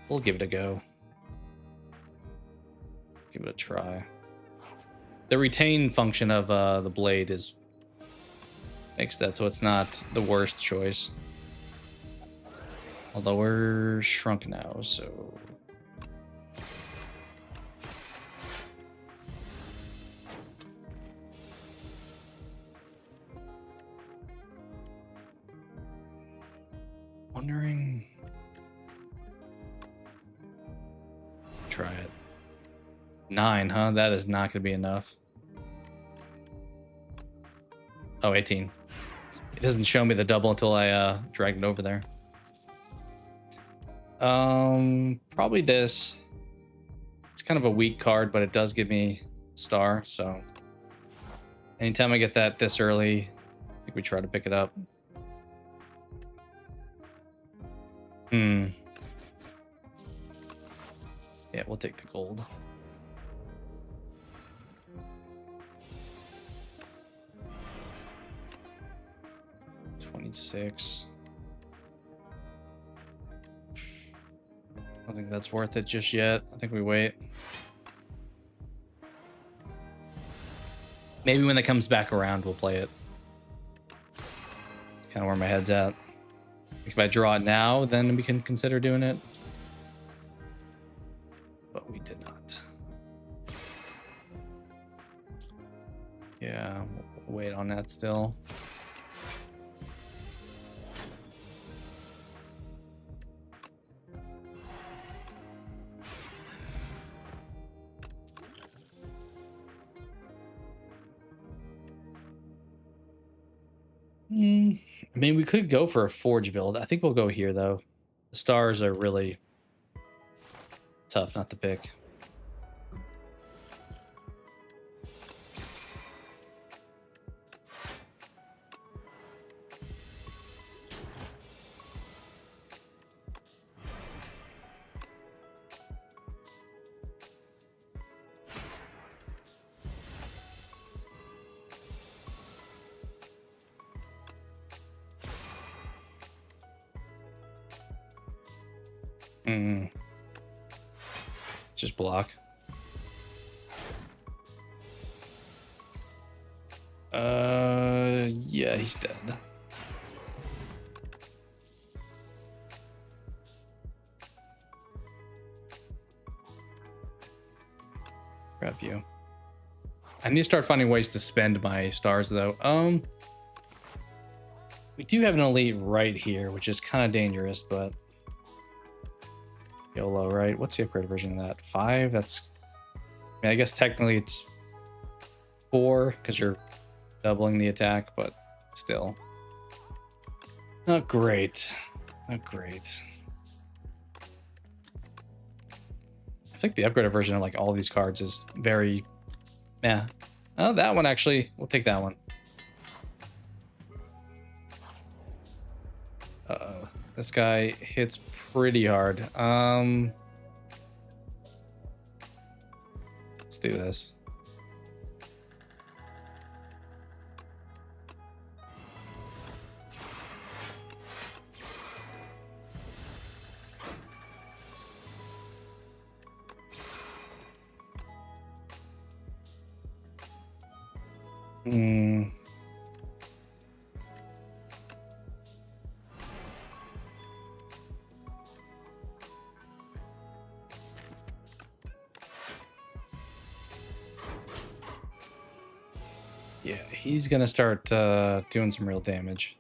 We'll give it a go. Give it a try. The retain function of the blade makes that so it's not the worst choice. Although we're shrunk now, so wondering. Try it. 9, huh? That is not going to be enough. Oh, 18. It doesn't show me the double until I drag it over there. Probably this. It's kind of a weak card, but it does give me a star, so anytime I get that this early, I think we try to pick it up. Yeah, we'll take the gold. $26. I don't think that's worth it just yet. I think we wait. Maybe when it comes back around, we'll play it. It's kind of where my head's at. If I draw it now, then we can consider doing it. But we did not. Yeah, we'll wait on that still. I mean, we could go for a forge build. I think we'll go here, though. The stars are really tough not to pick. Just block. Yeah, he's dead. Grab you. I need to start finding ways to spend my stars, though. We do have an elite right here, which is kind of dangerous, but YOLO, right? What's the upgrade version of that? 5? That's... I mean, I guess technically it's 4 because you're doubling the attack, but still. Not great. Not great. I think the upgraded version of like all these cards is very... Yeah. Oh, that one actually. We'll take that one. Uh-oh. This guy hits pretty hard. Let's do this. Yeah, he's gonna start doing some real damage.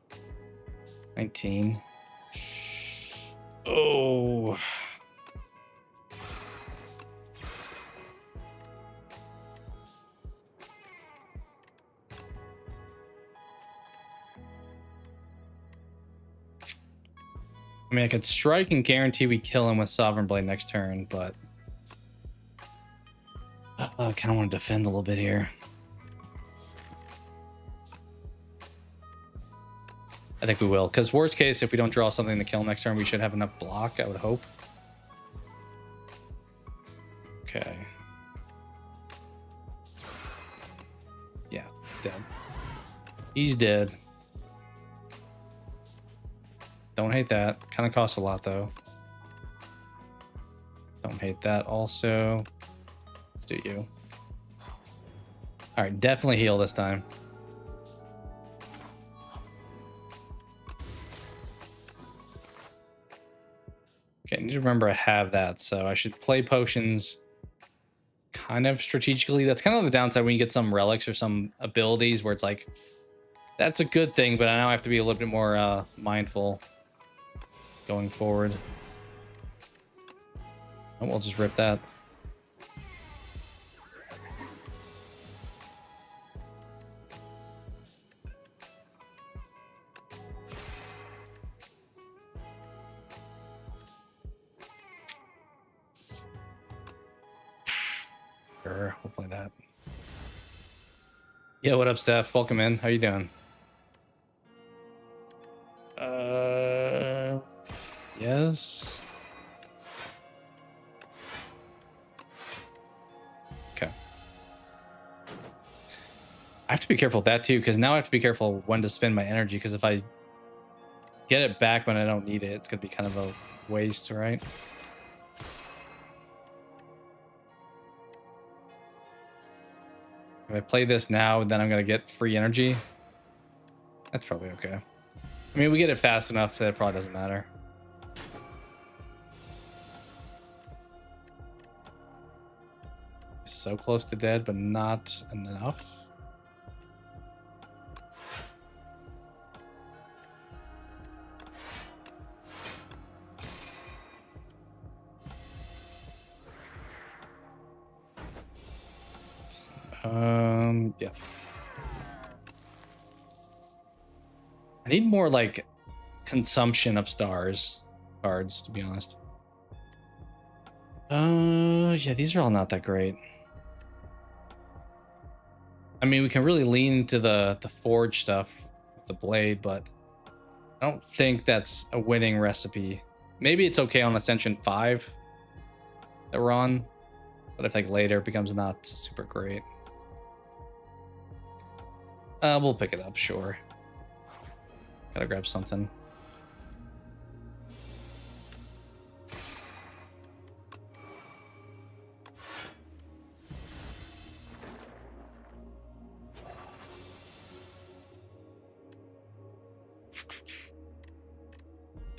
19. Oh. I mean, I could strike and guarantee we kill him with Sovereign Blade next turn, but I kind of want to defend a little bit here. I think we will, because worst case, if we don't draw something to kill next turn, we should have enough block, I would hope. Okay. Yeah, he's dead. He's dead. Don't hate that. Kind of costs a lot, though. Don't hate that also. Let's do you. All right, definitely heal this time. Okay, I need to remember I have that, so I should play potions kind of strategically. That's kind of the downside when you get some relics or some abilities where it's like, that's a good thing, but I now have to be a little bit more mindful going forward. And we'll just rip that. Sure, we'll play that. Yeah, what up, Steph? Welcome in. How you doing? Yes. Okay. I have to be careful with that too, because now I have to be careful when to spend my energy, because if I get it back when I don't need it, it's gonna be kind of a waste, right? If I play this now, then I'm gonna get free energy. That's probably okay. I mean, we get it fast enough that it probably doesn't matter. So close to dead, but not enough. Yeah. I need more like consumption of stars cards, to be honest. Yeah, these are all not that great. I mean, we can really lean into the forge stuff with the blade, but I don't think that's a winning recipe. Maybe it's okay on Ascension 5 that we're on, but if like later it becomes not super great. We'll pick it up, sure. Gotta grab something.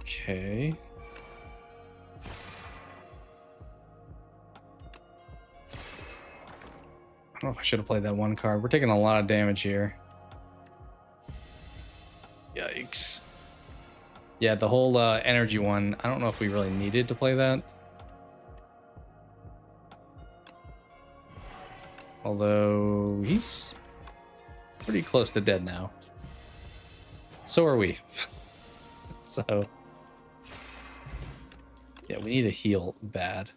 Okay. I don't know if I should have played that one card. We're taking a lot of damage here. Yikes. Yeah, the whole energy one, I don't know if we really needed to play that. Although he's pretty close to dead now. So are we. So yeah, we need to heal bad.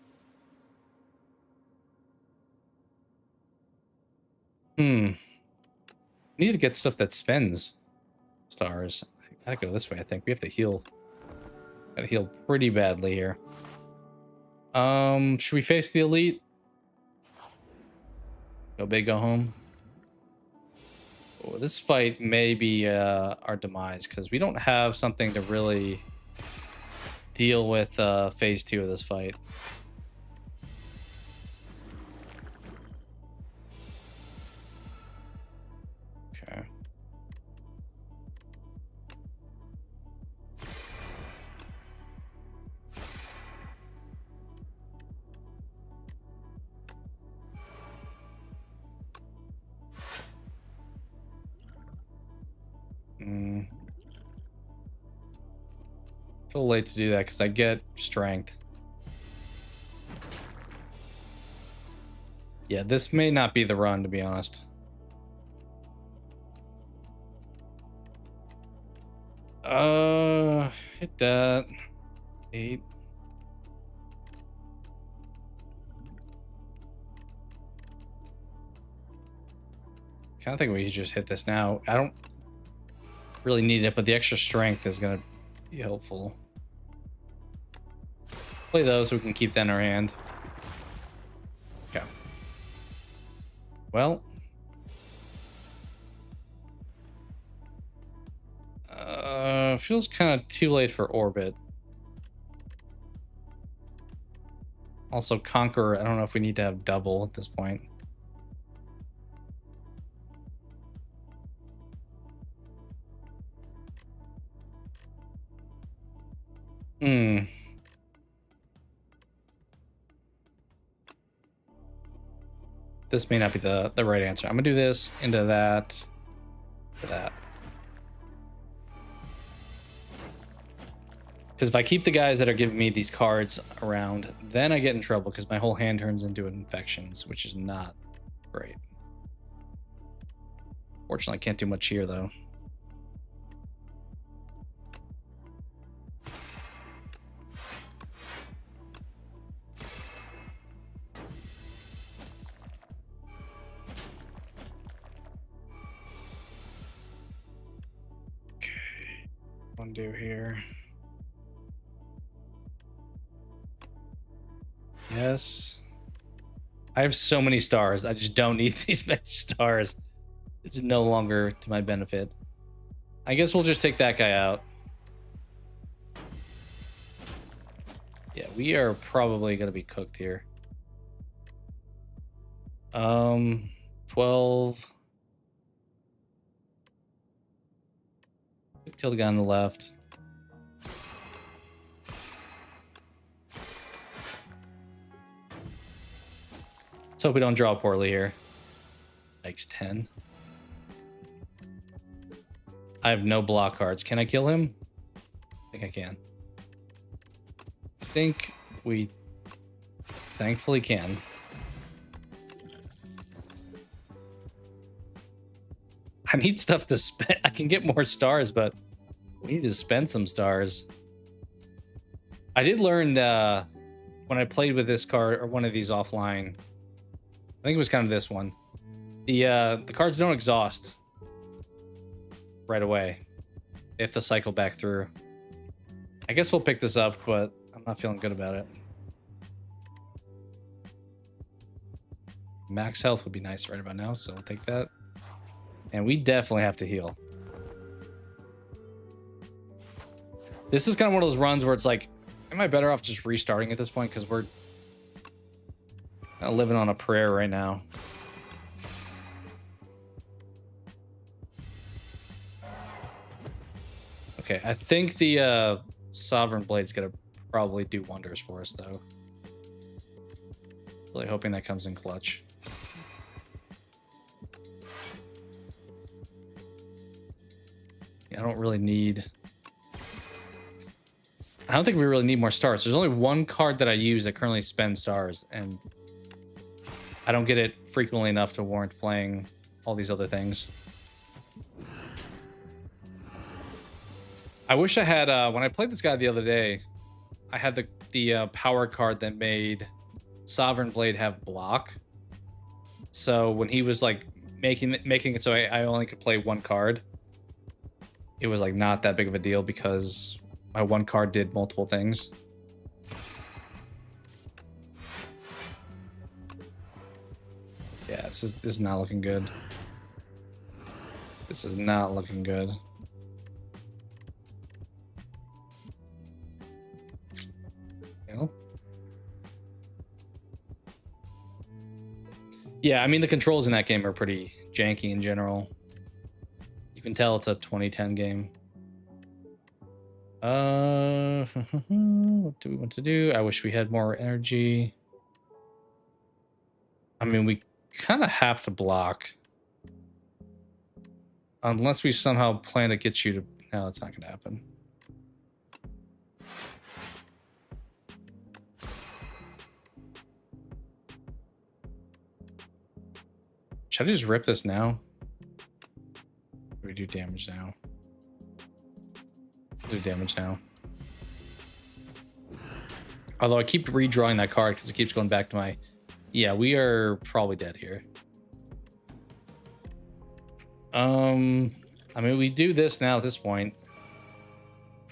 We need to get stuff that spends stars. I gotta go this way, I think. We have to heal. Gotta heal pretty badly here. Should we face the elite? Go big, go home. Oh, this fight may be our demise because we don't have something to really deal with phase 2 of this fight. Okay. It's a little late to do that because I get strength. Yeah, this may not be the run, to be honest. Hit that. 8. Kind of think we should just hit this now. I don't really need it, but the extra strength is gonna be helpful. Play those so we can keep that in our hand. Okay. Well. Feels kind of too late for Orbit. Also, Conqueror, I don't know if we need to have double at this point. This may not be the right answer. I'm gonna do this into that, to that. Because if I keep the guys that are giving me these cards around, then I get in trouble because my whole hand turns into infections, which is not great. Fortunately, I can't do much here, though. Okay, undo here. Yes. I have so many stars. I just don't need these many stars. It's no longer to my benefit. I guess we'll just take that guy out. Yeah, we are probably going to be cooked here. 12. Kill the guy on the left. Let's hope we don't draw poorly here. Yikes, 10. I have no block cards. Can I kill him? I think I can. I think we thankfully can. I need stuff to spend. I can get more stars, but we need to spend some stars. I did learn when I played with this card or one of these offline. I think it was kind of this one. The cards don't exhaust right away. They have to cycle back through. I guess we'll pick this up, but I'm not feeling good about it. Max health would be nice right about now, so we'll take that. And we definitely have to heal. This is kind of one of those runs where it's like, am I better off just restarting at this point? Because we're living on a prayer right now. Okay, I think the Sovereign Blade's gonna probably do wonders for us, though. Really hoping that comes in clutch. I don't really need... I don't think we really need more stars. There's only one card that I use that currently spends stars, and I don't get it frequently enough to warrant playing all these other things. I wish I had, when I played this guy the other day, I had the power card that made Sovereign Blade have block. So when he was like making it so I only could play one card, it was like not that big of a deal because my one card did multiple things. Yeah, this is not looking good. This is not looking good. Yeah, I mean, the controls in that game are pretty janky in general. You can tell it's a 2010 game. What do we want to do? I wish we had more energy. I mean, we kind of have to block. Unless we somehow plan to get you to... No, that's not going to happen. Should I just rip this now? Or we do damage now? Do damage now. Although I keep redrawing that card because it keeps going back to my... Yeah, we are probably dead here. I mean, we do this now at this point.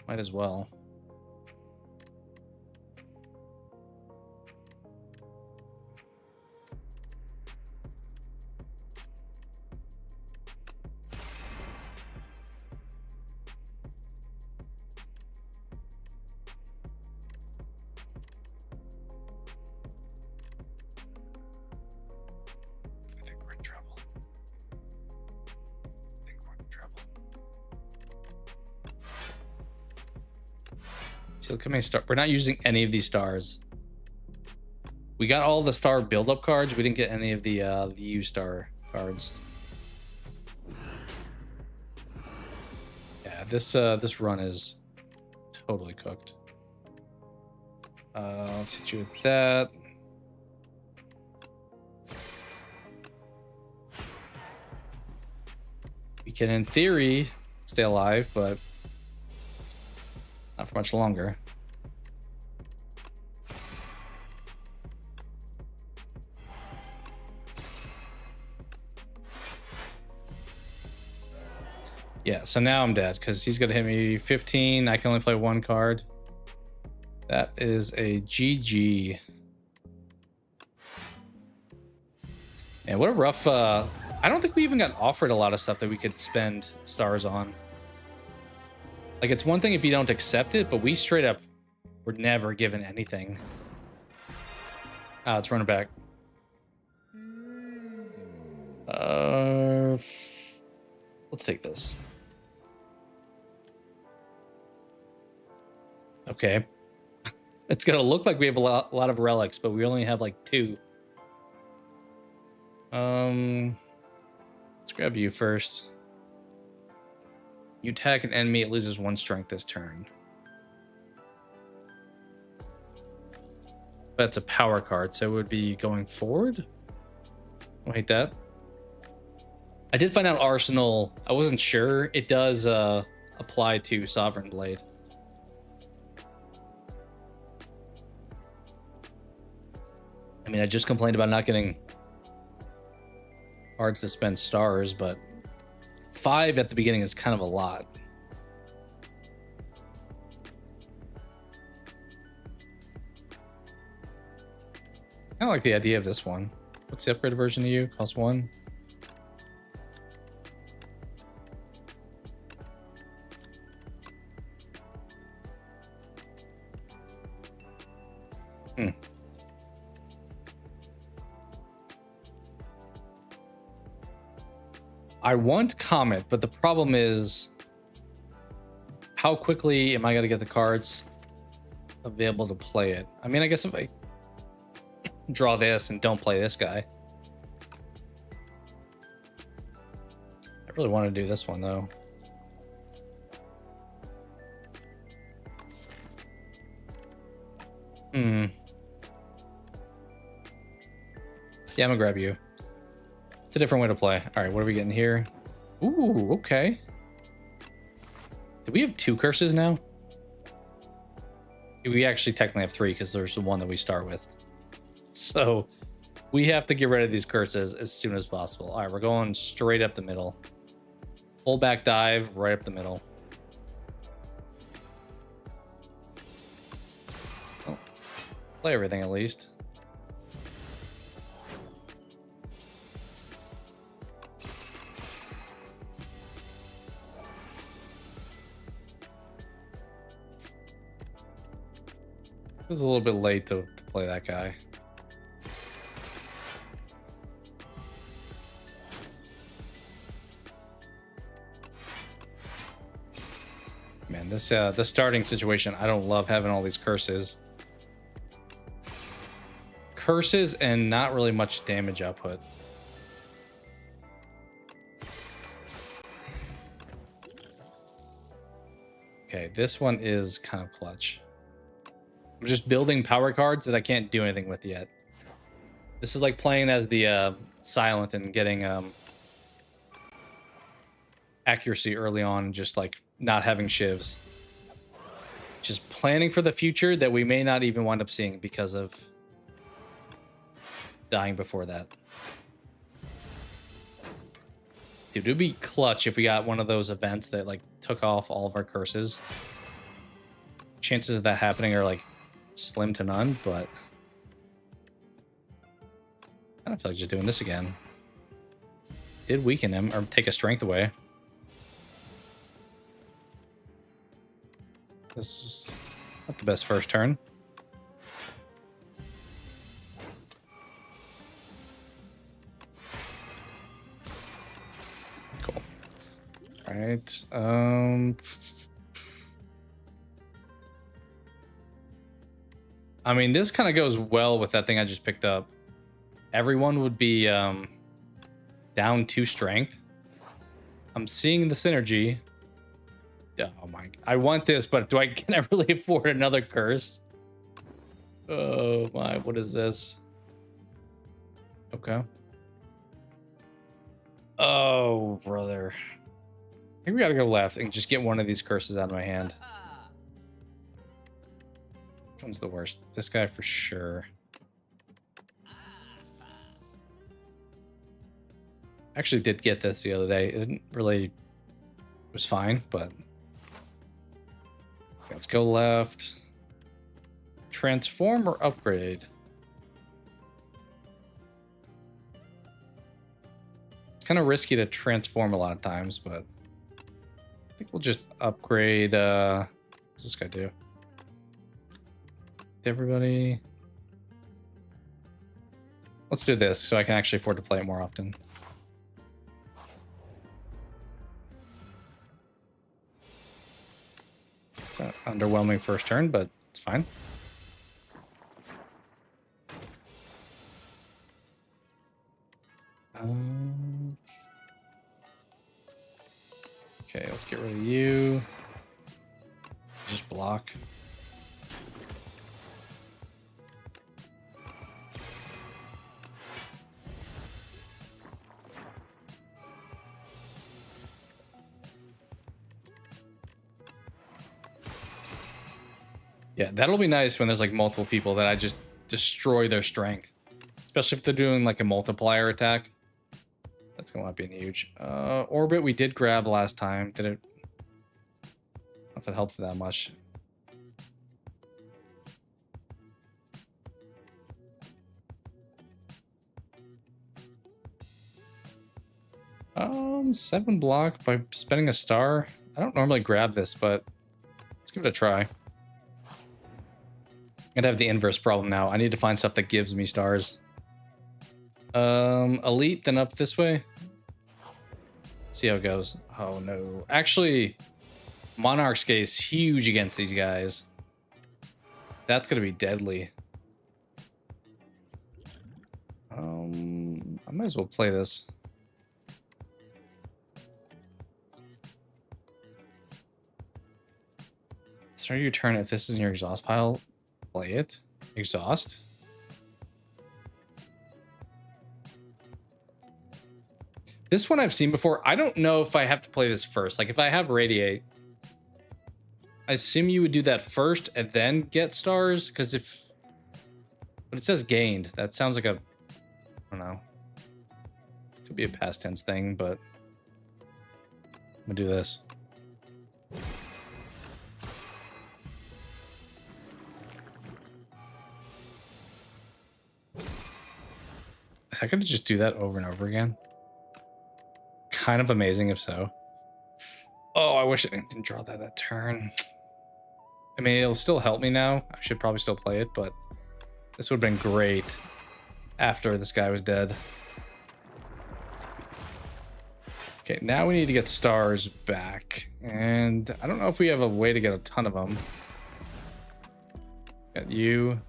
Might as well. So look how many stars. We're not using any of these stars. We got all the star build-up cards. We didn't get any of the U-star cards. Yeah, this run is totally cooked. Let's hit you with that. We can, in theory, stay alive, but not for much longer. Yeah, so now I'm dead because he's gonna hit me 15. I can only play one card. That is a GG. And what a rough... I don't think we even got offered a lot of stuff that we could spend stars on. Like, it's one thing if you don't accept it, but we straight up were never given anything. Let's run it back. Let's take this. Okay. It's gonna look like we have a lot of relics, but we only have like 2. Let's grab you first. You attack an enemy, it loses 1 strength this turn. That's a power card, so it would be going forward. I'll hate that. I did find out Arsenal. I wasn't sure. It does apply to Sovereign Blade. I mean, I just complained about not getting cards to spend stars, but 5 at the beginning is kind of a lot. I like the idea of this one. What's the upgraded version of you? Cost 1. I want Comet, but the problem is how quickly am I going to get the cards available to play it? I mean, I guess if I draw this and don't play this guy. I really want to do this one, though. Yeah, I'm going to grab you. It's a different way to play. All right, what are we getting here? Ooh, okay. Do we have 2 curses now? We actually technically have 3 because there's the one that we start with. So we have to get rid of these curses as soon as possible. All right, we're going straight up the middle. Pull back dive right up the middle. Oh, play everything at least. It was a little bit late to play that guy. Man, this the starting situation, I don't love having all these curses. Curses and not really much damage output. Okay, this one is kind of clutch. I'm just building power cards that I can't do anything with yet. This is like playing as the silent and getting accuracy early on, just like not having shivs. Just planning for the future that we may not even wind up seeing because of dying before that. Dude, it would be clutch if we got one of those events that like took off all of our curses. Chances of that happening are like slim to none, but I don't feel like just doing this again. Did weaken him or take a strength away. This is not the best first turn. Cool. All right. I mean, this kind of goes well with that thing I just picked up. Everyone would be down 2 strength. I'm seeing the synergy. Oh my, I want this, but can I really afford another curse? Oh my, what is this? Okay. Oh, brother. I think we gotta go left and just get one of these curses out of my hand. Which one's the worst? This guy for sure. Actually did get this the other day. It didn't really... It was fine, but... Let's go left. Transform or upgrade? It's kind of risky to transform a lot of times, but... I think we'll just upgrade... What does this guy do? Everybody... Let's do this so I can actually afford to play it more often. Underwhelming first turn, but it's fine. Okay, let's get rid of you. Just block. Yeah, that'll be nice when there's like multiple people that I just destroy their strength. Especially if they're doing like a multiplier attack. That's gonna be huge. Orbit we did grab last time. Did it? I don't know if it helped that much. Seven block by spending a star. I don't normally grab this, but let's give it a try. I'd have the inverse problem now. I need to find stuff that gives me stars. Elite, then up this way. See how it goes. Oh no. Actually, Monarch's case huge against these guys. That's gonna be deadly. I might as well play this. Start your turn if this is in your exhaust pile. Play it. Exhaust. This one I've seen before. I don't know if I have to play this first. Like if I have Radiate, I assume you would do that first and then get stars. Because if... But it says gained. That sounds like a... I don't know. Could be a past tense thing, but... I'm gonna do this. I could just do that over and over again. Kind of amazing if so. Oh, I wish I didn't draw that turn. I mean, it'll still help me now. I should probably still play it, but this would have been great after this guy was dead. Okay, now we need to get stars back. And I don't know if we have a way to get a ton of them. Got you.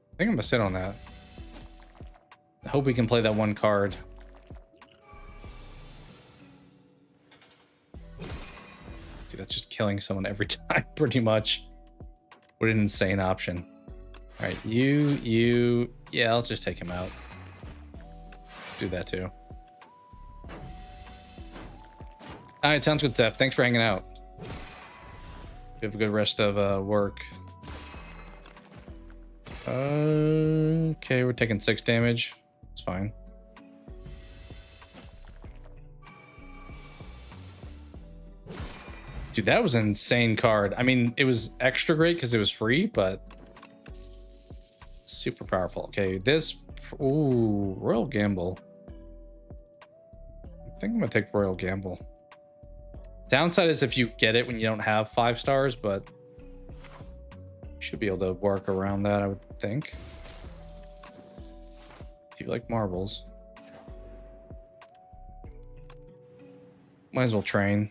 I think I'm gonna sit on that. I hope we can play that one card. Dude, that's just killing someone every time, pretty much. What an insane option. All right, you. Yeah, I'll just take him out. Let's do that too. All right, sounds good, Steph. Thanks for hanging out. You have a good rest of work. Okay, we're taking 6 damage. It's fine. Dude, that was an insane card. I mean, it was extra great because it was free, but super powerful. Okay, this... Ooh, Royal Gamble. I think I'm gonna take Royal Gamble. Downside is if you get it when you don't have 5 stars, but... should be able to work around that, I would think. If you like marbles. Might as well train.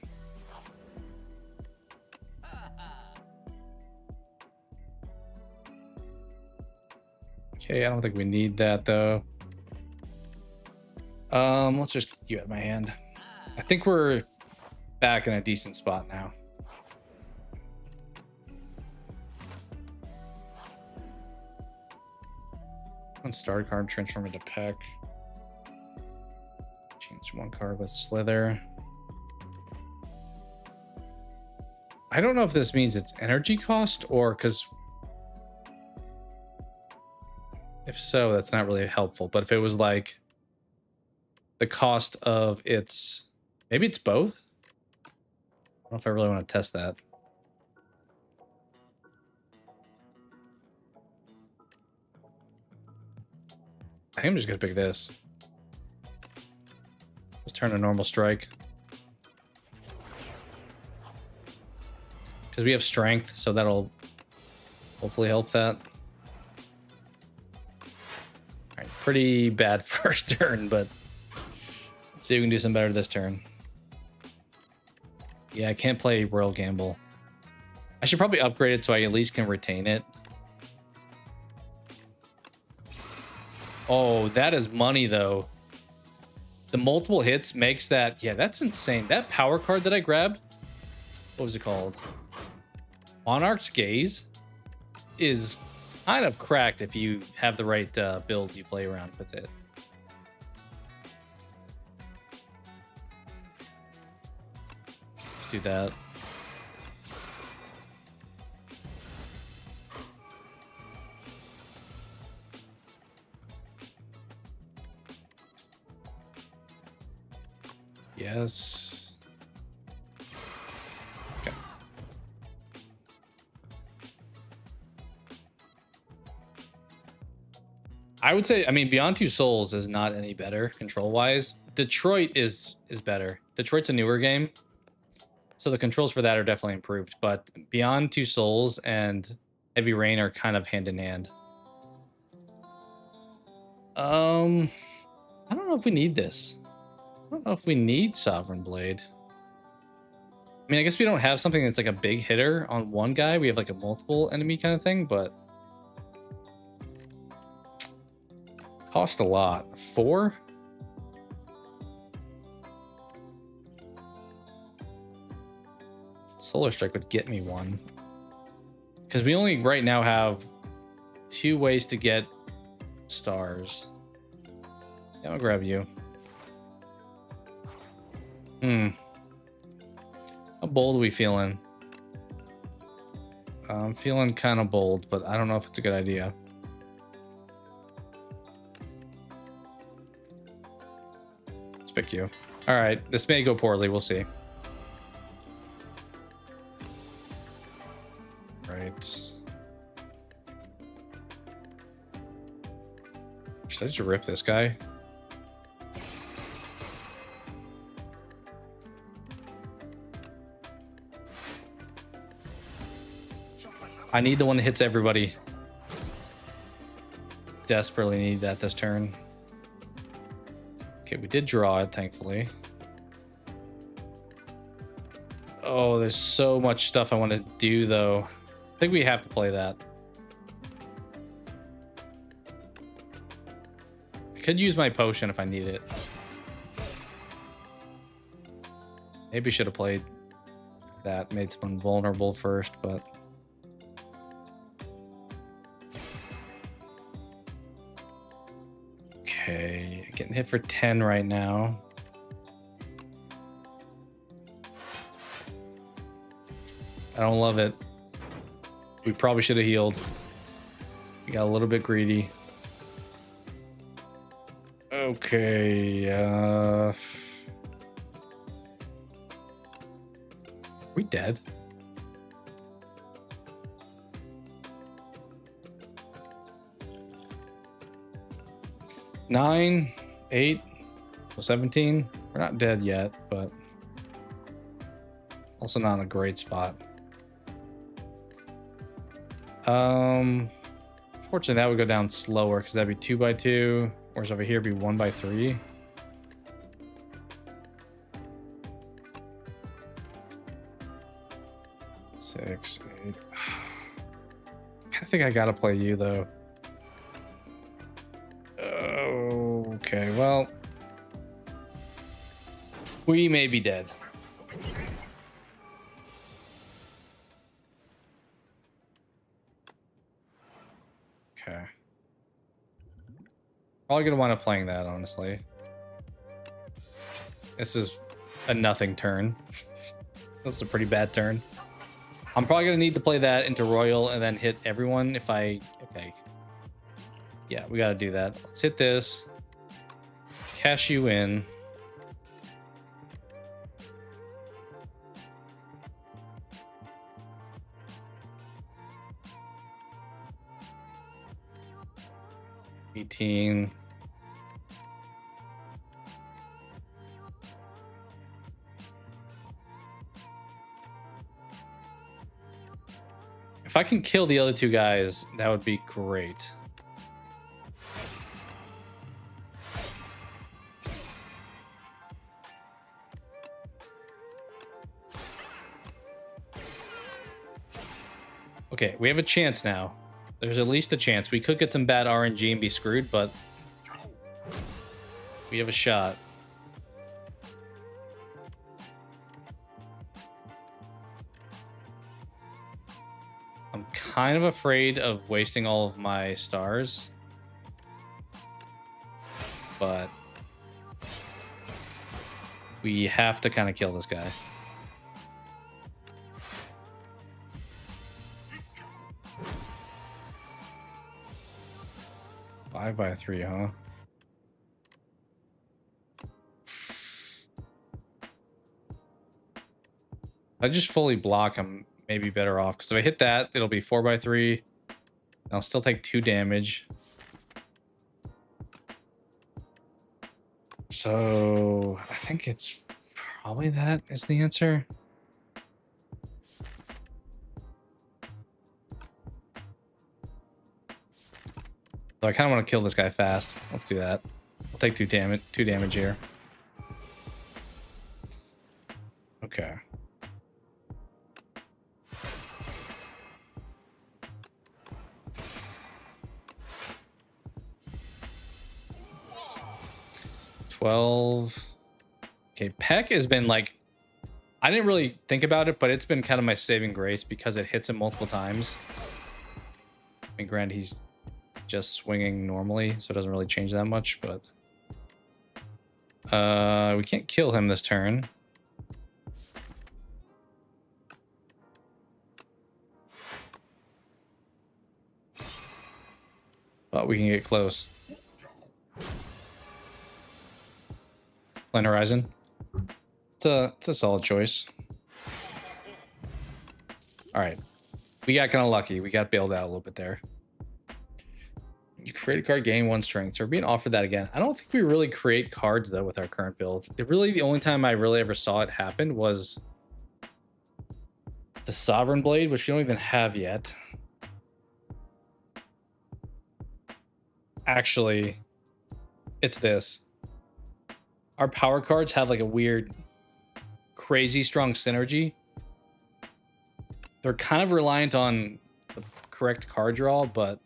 Okay, I don't think we need that though. Let's just get you out of my hand. I think we're back in a decent spot now. One star card, transform into Peck. Change one card with Slither. I don't know if this means it's energy cost or because if so, that's not really helpful. But if it was like the cost of its, maybe it's both. I don't know if I really want to test that. I think I'm just gonna pick this. Let's turn a normal strike. Because we have strength, so that'll hopefully help that. Alright, pretty bad first turn, but See if we can do some better this turn. Yeah, I can't play Royal Gamble. I should probably upgrade it so I at least can retain it. Oh, that is money, though. The multiple hits makes that... Yeah, that's insane. That power card that I grabbed... What was it called? Monarch's Gaze is kind of cracked if you have the right build you play around with it. Let's do that. Yes. Okay. I would say, I mean, Beyond Two Souls is not any better control-wise. Detroit is better. Detroit's a newer game, so the controls for that are definitely improved. But Beyond Two Souls and Heavy Rain are kind of hand in hand. I don't know if we need this. I don't know if we need Sovereign Blade. I mean, I guess we don't have something that's like a big hitter on one guy. We have like a multiple enemy kind of thing, but cost a lot. 4? Solar Strike would get me 1. Because we only right now have 2 ways to get stars. Yeah, I'll grab you. How bold are we feeling? I'm feeling kind of bold, but I don't know if it's a good idea. Let's pick you. All right, this may go poorly. We'll see. Right. Should I just rip this guy? I need the one that hits everybody. Desperately need that this turn. Okay, we did draw it, thankfully. Oh, there's so much stuff I want to do, though. I think we have to play that. I could use my potion if I need it. Maybe should have played that, made someone vulnerable first, but... Okay, getting hit for 10 right now. I don't love it. We probably should have healed. We got a little bit greedy. Okay, are we dead? Nine, 8, 17. We're not dead yet, but also not in a great spot. Fortunately, that would go down slower because that'd be 2 by 2. Whereas over here, it'd be 1 by 3. Six, 8. I think I gotta play you though. Okay, well, we may be dead. Okay. Probably gonna wind up playing that, honestly. This is a nothing turn. That's a pretty bad turn. I'm probably gonna need to play that into Royal and then hit everyone if I... Okay. Yeah, we gotta do that. Let's hit this. Cash you in. $18. If I can kill the other 2 guys, that would be great. Okay, we have a chance now. There's at least a chance. We could get some bad RNG and be screwed, but we have a shot. I'm kind of afraid of wasting all of my stars, but we have to kind of kill this guy. Five by 3, huh? I just fully block, I'm maybe better off, because if I hit that, it'll be 4 by 3. I'll still take 2 damage. So I think it's probably that is the answer. So I kind of want to kill this guy fast. Let's do that. I'll take 2 damage here. Okay. Okay, Peck has been like, I didn't really think about it, but it's been kind of my saving grace because it hits him multiple times. I mean, granted, he's just swinging normally, so it doesn't really change that much, but we can't kill him this turn. But we can get close. Plan Horizon. It's a solid choice. All right, we got kind of lucky. We got bailed out a little bit there. You create a card, gain 1 strength. So we're being offered that again. I don't think we really create cards though with our current build. The only time I really ever saw it happen was the Sovereign Blade, which we don't even have yet. Actually, it's this. Our power cards have like a weird, crazy strong synergy. They're kind of reliant on the correct card draw, but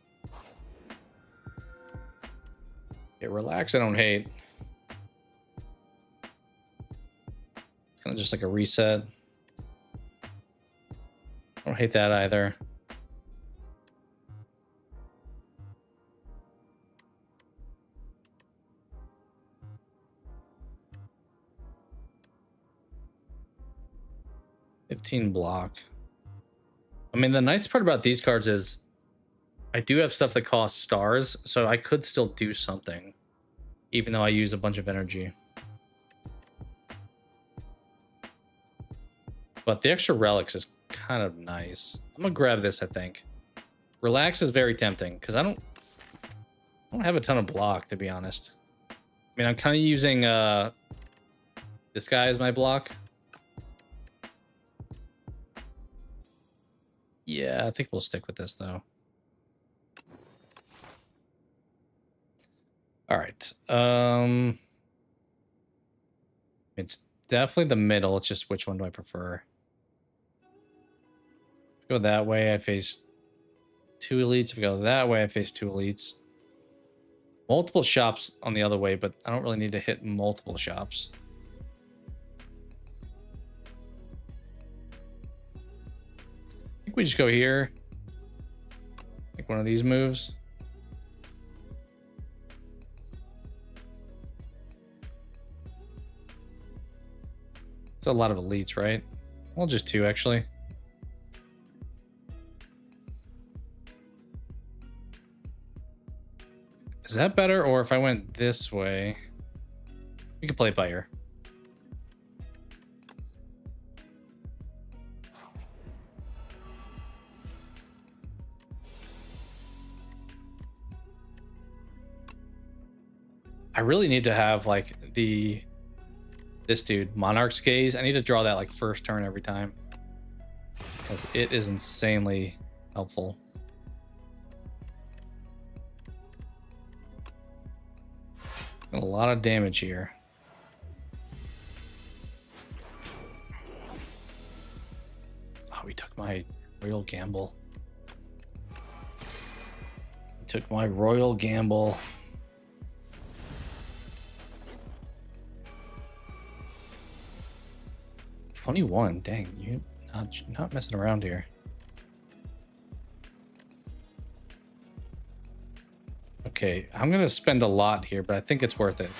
yeah, relax, I don't hate. Kind of just like a reset. I don't hate that either. $15 block. I mean, the nice part about these cards is I do have stuff that costs stars, so I could still do something, even though I use a bunch of energy. But the extra relics is kind of nice. I'm gonna grab this, I think. Relax is very tempting, because I don't have a ton of block, to be honest. I mean, I'm kind of using this guy as my block. Yeah, I think we'll stick with this, though. All right. It's definitely the middle. It's just which one do I prefer? If I go that way, I face 2 elites. If I go that way, I face 2 elites. Multiple shops on the other way, but I don't really need to hit multiple shops. I think we just go here. Make one of these moves. It's a lot of elites, right? Well, just 2 actually. Is that better? Or if I went this way, we could play it by ear. I really need to have like this dude, Monarch's Gaze. I need to draw that like first turn every time, because it is insanely helpful. A lot of damage here. Oh, we took my real gamble. Took my royal gamble. $21. Dang, you're not messing around here. Okay, I'm gonna spend a lot here, but I think it's worth it.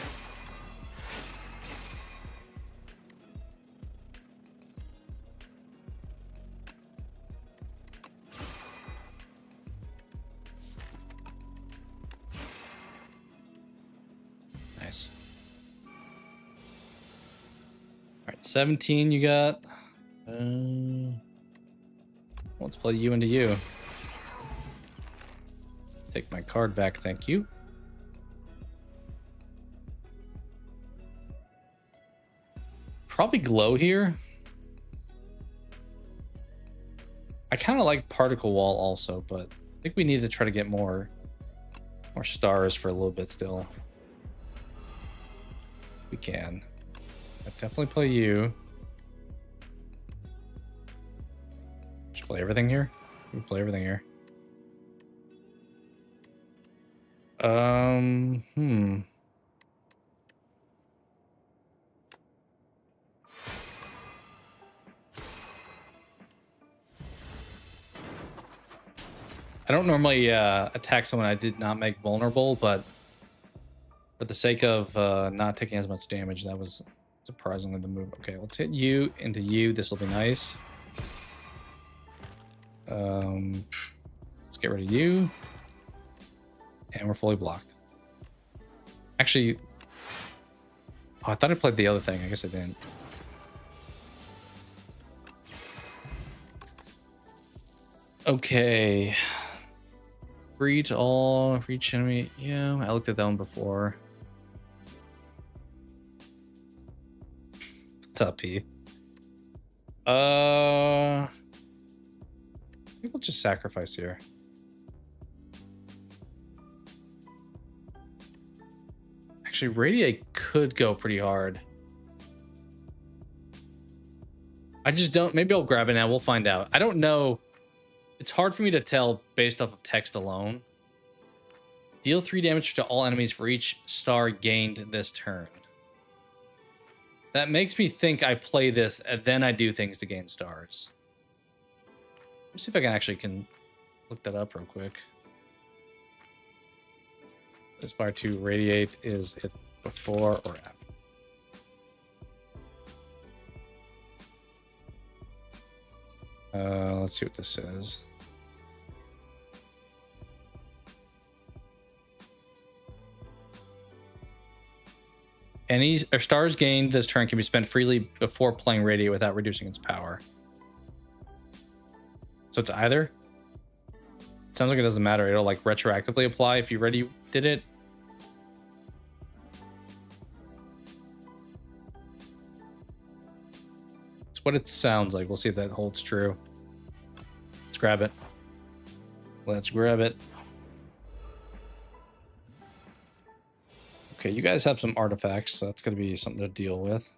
Nice. All right, 17 you got. Let's play you into you. Take my card back, thank you. Probably glow here. I kind of like particle wall also, but I think we need to try to get more stars for a little bit still. We can. I definitely play you. Just play everything here. We play everything here. I don't normally attack someone I did not make vulnerable, but for the sake of not taking as much damage, that was surprisingly the move. Okay, let's hit you into you. This will be nice. Let's get rid of you. And we're fully blocked. Actually, oh, I thought I played the other thing. I guess I didn't. Okay. Free to all, reach enemy. Yeah, I looked at that one before. What's up, P? I think we'll just sacrifice here. Actually, Radiate could go pretty hard. I just don't. Maybe I'll grab it now. We'll find out. I don't know. It's hard for me to tell based off of text alone. Deal 3 damage to all enemies for each star gained this turn. That makes me think I play this and then I do things to gain stars. Let's see if I can look that up real quick. Aspire to Radiate, is it before or after? Let's see what this says. Any stars gained this turn can be spent freely before playing Radiate without reducing its power. So it's either. Sounds like it doesn't matter. It'll like retroactively apply if you already did it. It's what it sounds like. We'll see if that holds true. Let's grab it. Let's grab it. Okay, you guys have some artifacts, so that's going to be something to deal with.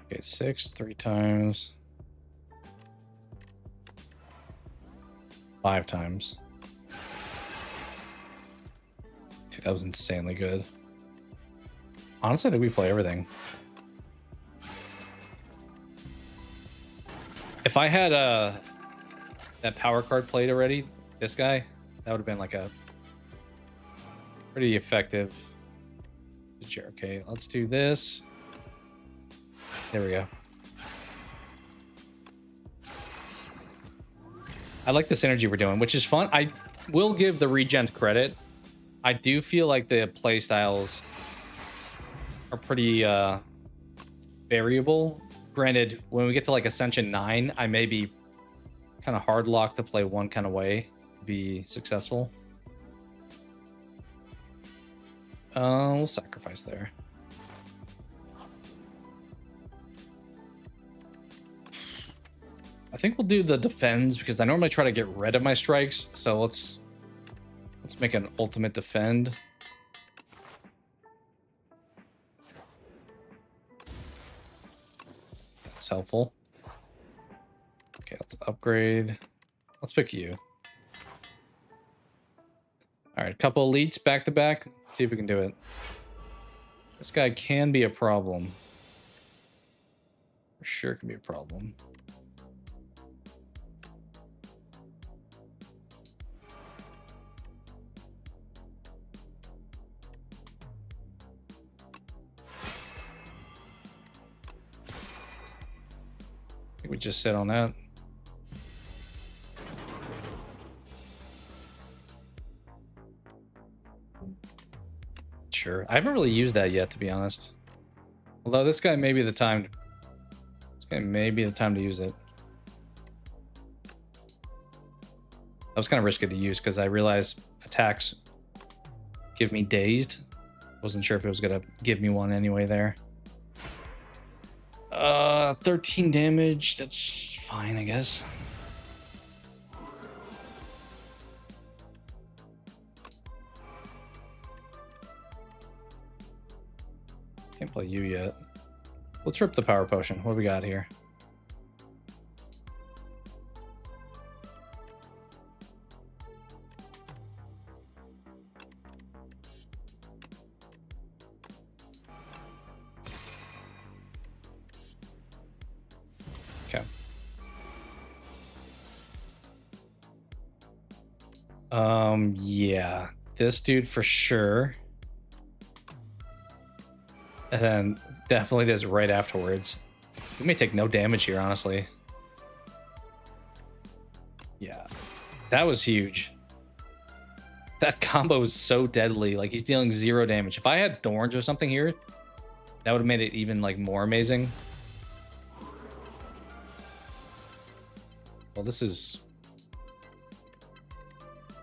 Okay, 6, 3 times. 5 times. Dude, that was insanely good. Honestly, I think we play everything. If I had that power card played already, this guy, that would have been like a pretty effective. Okay, let's do this. There we go. I like the synergy we're doing, which is fun. I will give the Regent credit. I do feel like the play styles are pretty variable. Granted, when we get to like Ascension 9, I may be kind of hard locked to play one kind of way to be successful. We'll sacrifice there. I think we'll do the defends because I normally try to get rid of my strikes. So let's make an ultimate defend. That's helpful. Okay, let's upgrade. Let's pick you. All right, couple elites back to back. Let's see if we can do it. This guy can be a problem. For sure can be a problem. I think we just sit on that. Sure. I haven't really used that yet, to be honest. Although this guy may be the time. This guy may be the time to use it. That was kind of risky to use because I realized attacks give me dazed. Wasn't sure if it was gonna give me one anyway there. 13 damage. That's fine, I guess. Can't play you yet. Let's rip the power potion. What do we got here? Okay. Yeah. This dude for sure. And then definitely this right afterwards. We may take no damage here, honestly. Yeah. That was huge. That combo is so deadly. Like, he's dealing 0 damage. If I had thorns or something here, that would have made it even, like, more amazing. Well, this is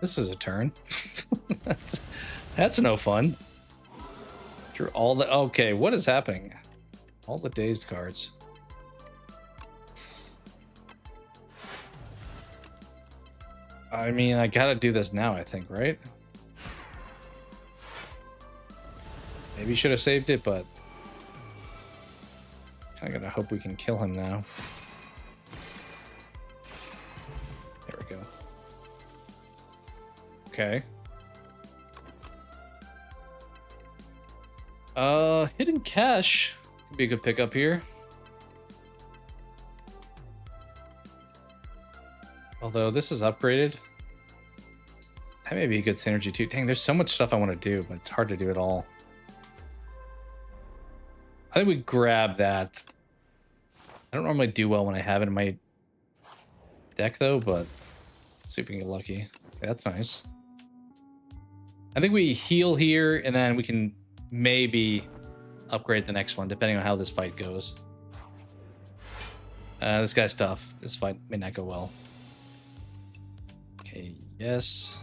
a turn. That's no fun. Through all the... Okay, what is happening? All the dazed cards. I mean, I gotta do this now, I think, right? Maybe should have saved it, but... I gotta hope we can kill him now. There we go. Okay. Hidden cache could be a good pickup here. Although this is upgraded. That may be a good synergy too. Dang, there's so much stuff I want to do, but it's hard to do it all. I think we grab that. I don't normally do well when I have it in my deck though, but let's see if we can get lucky. Okay, that's nice. I think we heal here and then we can maybe upgrade the next one, depending on how this fight goes. This guy's tough. This fight may not go well. Okay, yes.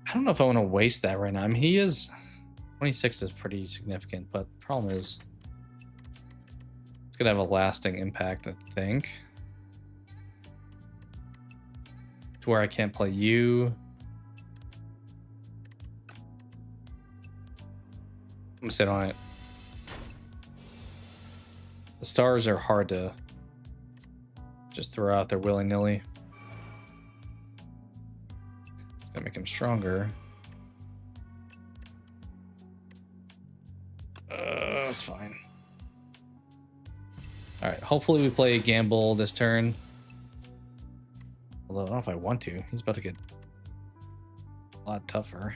I don't know if I want to waste that right now. I mean, he is... 26 is pretty significant, but the problem is... it's going to have a lasting impact, I think. To where I can't play you. I'm going to sit on it. The stars are hard to just throw out there willy-nilly. Gonna make him stronger. It's fine. All right, hopefully we play a gamble this turn. Although I don't know if I want to. He's about to get a lot tougher.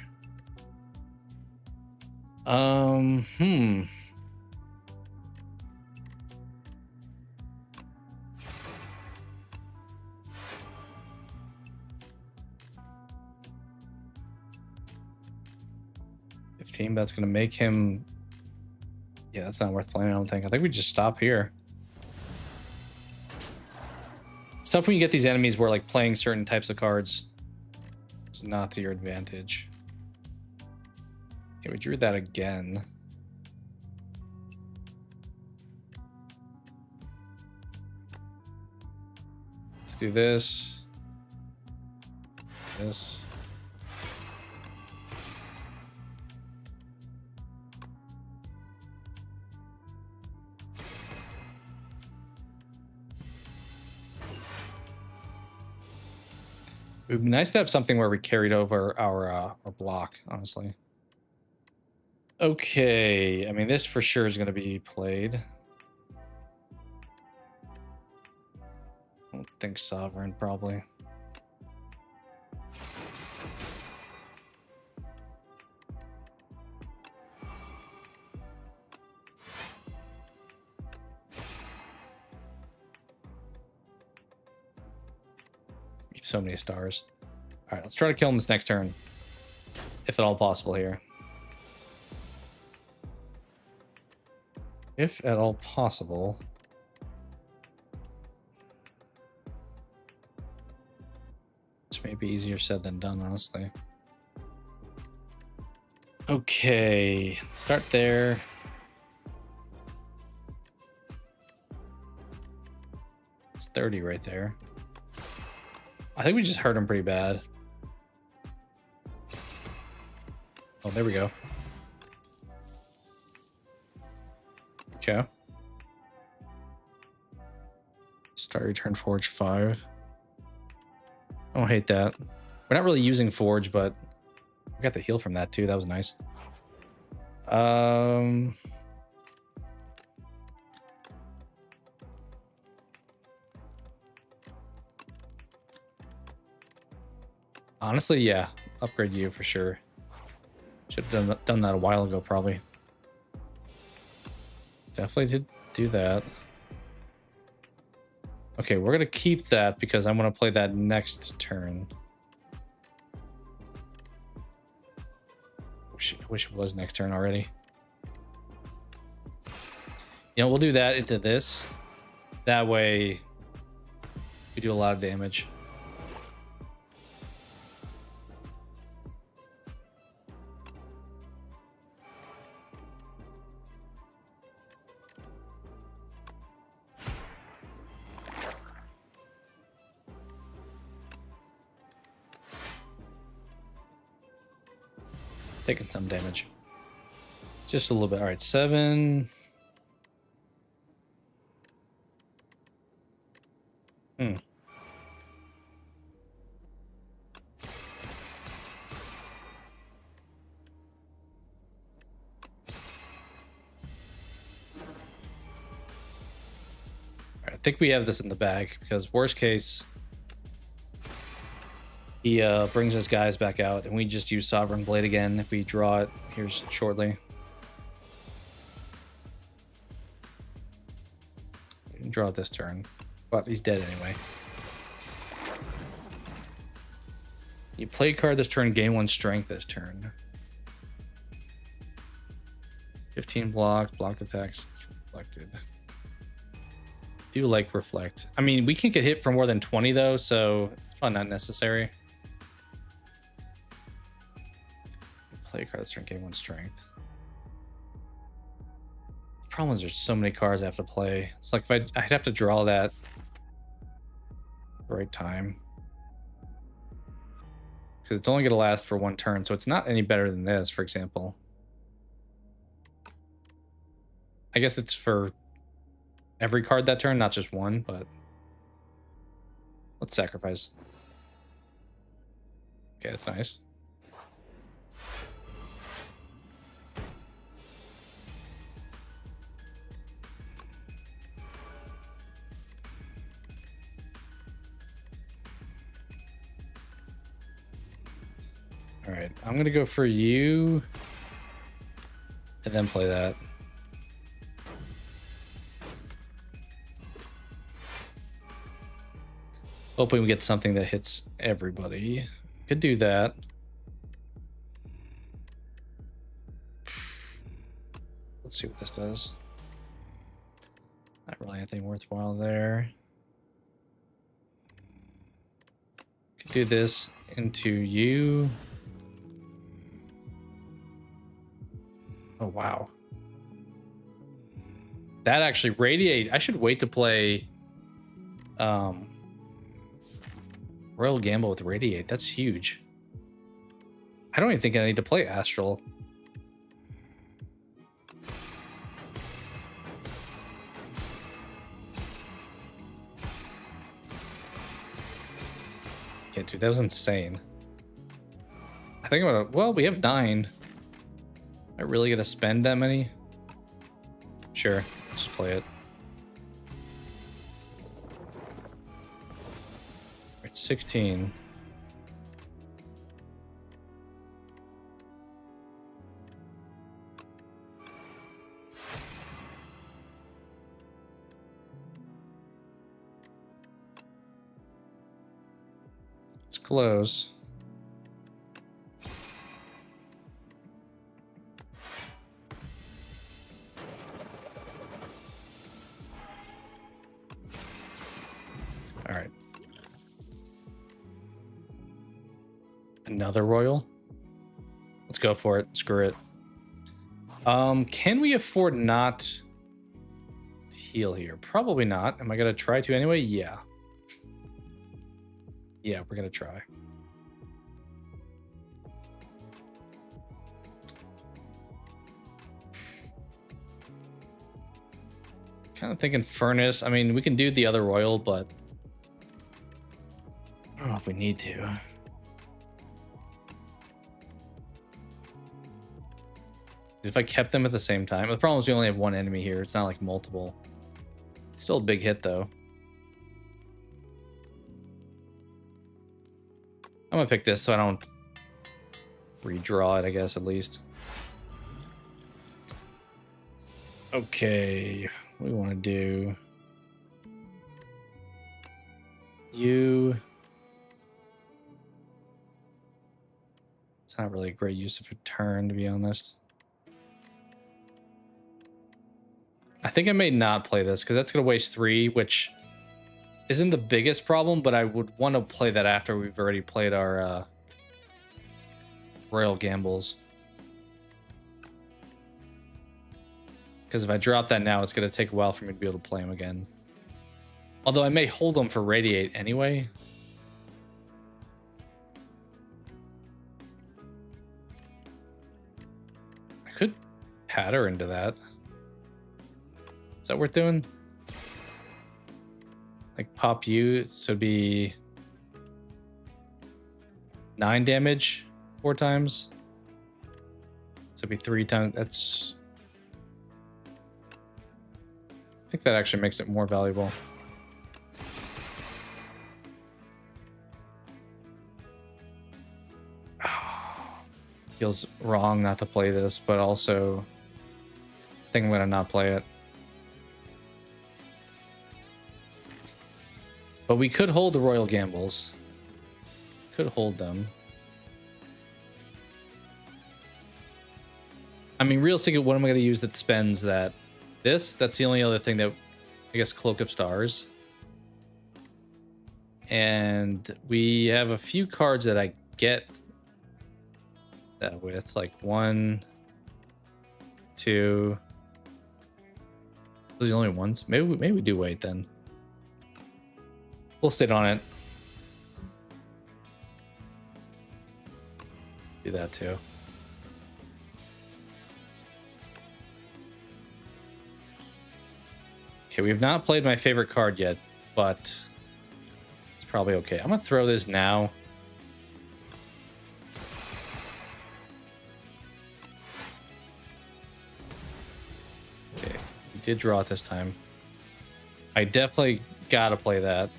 15, that's going to make him... yeah, that's not worth playing, I don't think. I think we just stop here. It's tough when you get these enemies where, like, playing certain types of cards is not to your advantage. Okay, we drew that again. do this. This. It would be nice to have something where we carried over our block, honestly. Okay, I mean, this for sure is going to be played. I don't think Sovereign, probably. So many stars. All right, let's try to kill him this next turn, if at all possible here. If at all possible. Which may be easier said than done, honestly. Okay, start there. It's 30 right there. I think we just hurt him pretty bad. Oh, there we go. Okay. Start return forge 5. I don't hate that. We're not really using forge, but we got the heal from that too. That was nice. Honestly, yeah. Upgrade you for sure. Should have done that a while ago, probably. Definitely did do that. Okay, we're going to keep that because I want to play that next turn. Wish it was next turn already. You know, we'll do that into this. That way, we do a lot of damage. Taking some damage. Just a little bit. All right, 7. I think we have this in the bag because worst case, he brings his guys back out and we just use Sovereign Blade again if we draw it here shortly. We can draw it this turn, but he's dead anyway. You play a card this turn, gain 1 strength this turn. 15 blocked attacks, reflected. Do like reflect. I mean, we can't get hit for more than 20 though, so it's probably not necessary. Play a card this turn, gain 1 strength. The problem is there's so many cards I have to play. It's like if I'd have to draw that at the right time. Because it's only going to last for 1 turn, so it's not any better than this, for example. I guess it's for every card that turn, not just one, but let's sacrifice. Okay, that's nice. All right, I'm gonna go for you and then play that. Hoping we get something that hits everybody. Could do that. Let's see what this does. Not really anything worthwhile there. Could do this into you. Oh, wow. That actually radiate. I should wait to play Royal Gamble with Radiate. That's huge. I don't even think I need to play Astral. Yeah, dude, that was insane. I think I'm gonna... Well, we have 9. Am I really gonna spend that many? Sure, just play it. It's 16. It's close. All right. Another royal. Let's go for it. Screw it. Can we afford not to heal here? Probably not. Am I gonna try to anyway? Yeah. Yeah, we're gonna try. Kind of thinking furnace. I mean, we can do the other royal, but I don't know if we need to. If I kept them at the same time. The problem is we only have 1 enemy here. It's not like multiple. It's still a big hit, though. I'm gonna pick this so I don't redraw it, I guess, at least. Okay, we want to do you. It's not really a great use of a turn, to be honest. I think I may not play this because that's going to waste 3, which isn't the biggest problem, but I would want to play that after we've already played our Royal Gambles. Because if I drop that now, it's going to take a while for me to be able to play them again. Although I may hold them for Radiate anyway. I could patter into that. Is that worth doing? Like pop you, so it'd be 9 damage 4 times. So it'd be 3 times. That's... I think that actually makes it more valuable. Feels wrong not to play this, but also I think I'm gonna not play it. But we could hold the Royal Gambles. Could hold them. I mean, realistically, what am I going to use that spends that? This? That's the only other thing that, I guess, Cloak of Stars. And we have a few cards that I get that with, like 1, 2. Those are the only ones. Maybe we do wait then. We'll sit on it. Do that too. Okay, we have not played my favorite card yet, but it's probably okay. I'm gonna throw this now. Okay, we did draw it this time. I definitely gotta play that.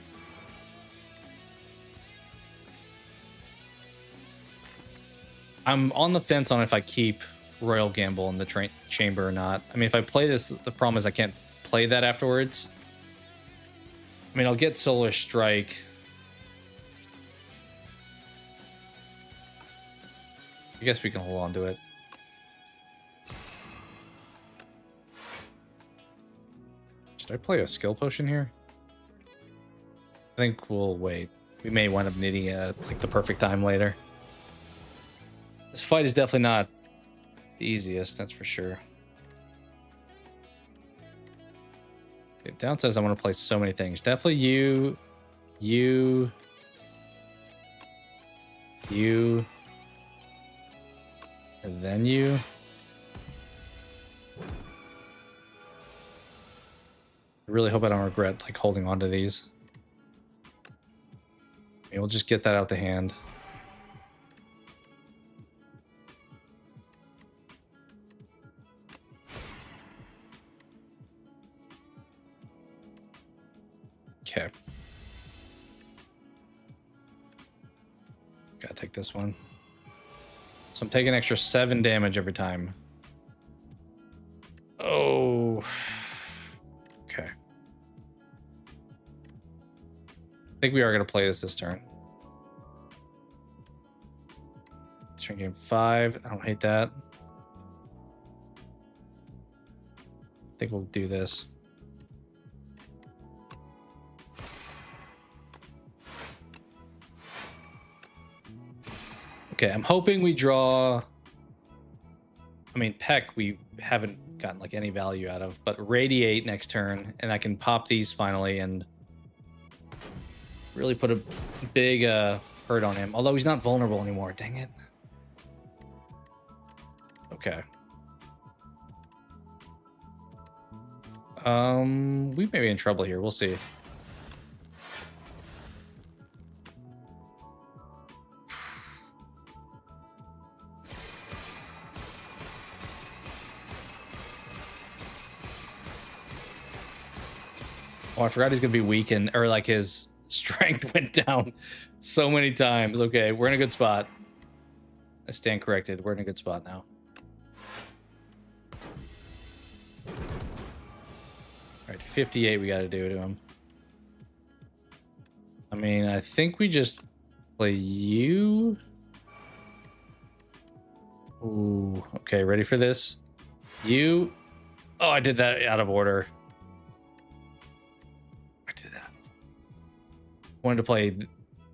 I'm on the fence on if I keep Royal Gamble in the chamber or not. I mean, if I play this, the problem is I can't play that afterwards. I mean, I'll get Solar Strike. I guess we can hold on to it. Should I play a skill potion here? I think we'll wait. We may wind up needing it at like the perfect time later. This fight is definitely not the easiest, that's for sure. Okay, down says I want to play so many things. Definitely you, You. And then you. I really hope I don't regret like holding on to these. Maybe we'll just get that out the hand. Okay. Gotta take this one. So I'm taking an extra 7 damage every time. Oh. Okay. I think we are going to play this turn. Turn game 5. I don't hate that. I think we'll do this. Okay, I'm hoping we draw... I mean, Peck, we haven't gotten like any value out of, but Radiate next turn, and I can pop these finally and really put a big hurt on him. Although he's not vulnerable anymore. Dang it. Okay. We may be in trouble here. We'll see. Oh, I forgot he's gonna be weakened, or like his strength went down so many times. Okay, we're in a good spot. I stand corrected. We're in a good spot now. All right, 58 we got to do to him. I mean, I think we just play you. Ooh, okay, ready for this? You. Oh, I did that out of order. I did that. Wanted to play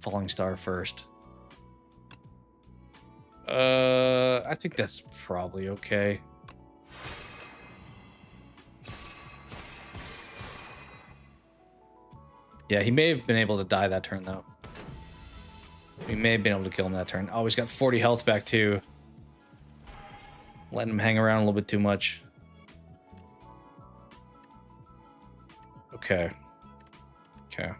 Falling Star first. I think that's probably okay. Yeah, he may have been able to die that turn, though. We may have been able to kill him that turn. Oh, he's got 40 health back, too. Letting him hang around a little bit too much. Okay. Okay.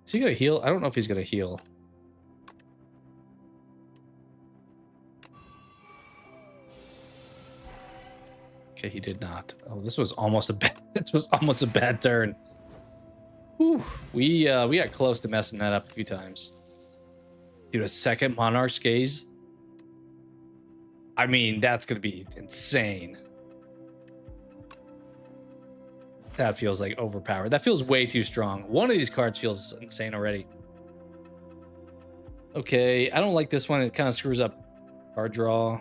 Is he gonna heal? I don't know if he's gonna heal. Okay, he did not. Oh, this was almost a bad. This was almost a bad turn. Whew. We got close to messing that up a few times. Dude, a second Monarch's Gaze. I mean, that's gonna be insane. That feels like overpowered. That feels way too strong. One of these cards feels insane already. Okay, I don't like this one. It kind of screws up card draw.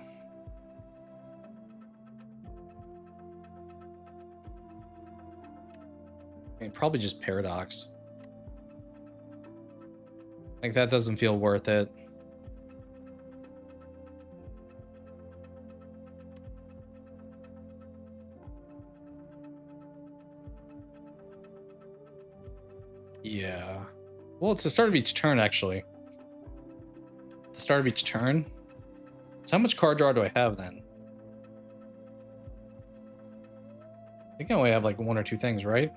I mean, probably just Paradox. Like, that doesn't feel worth it. Yeah. Well, it's the start of each turn, actually. The start of each turn. So how much card draw do I have then? I think I only have like 1 or 2 things, right?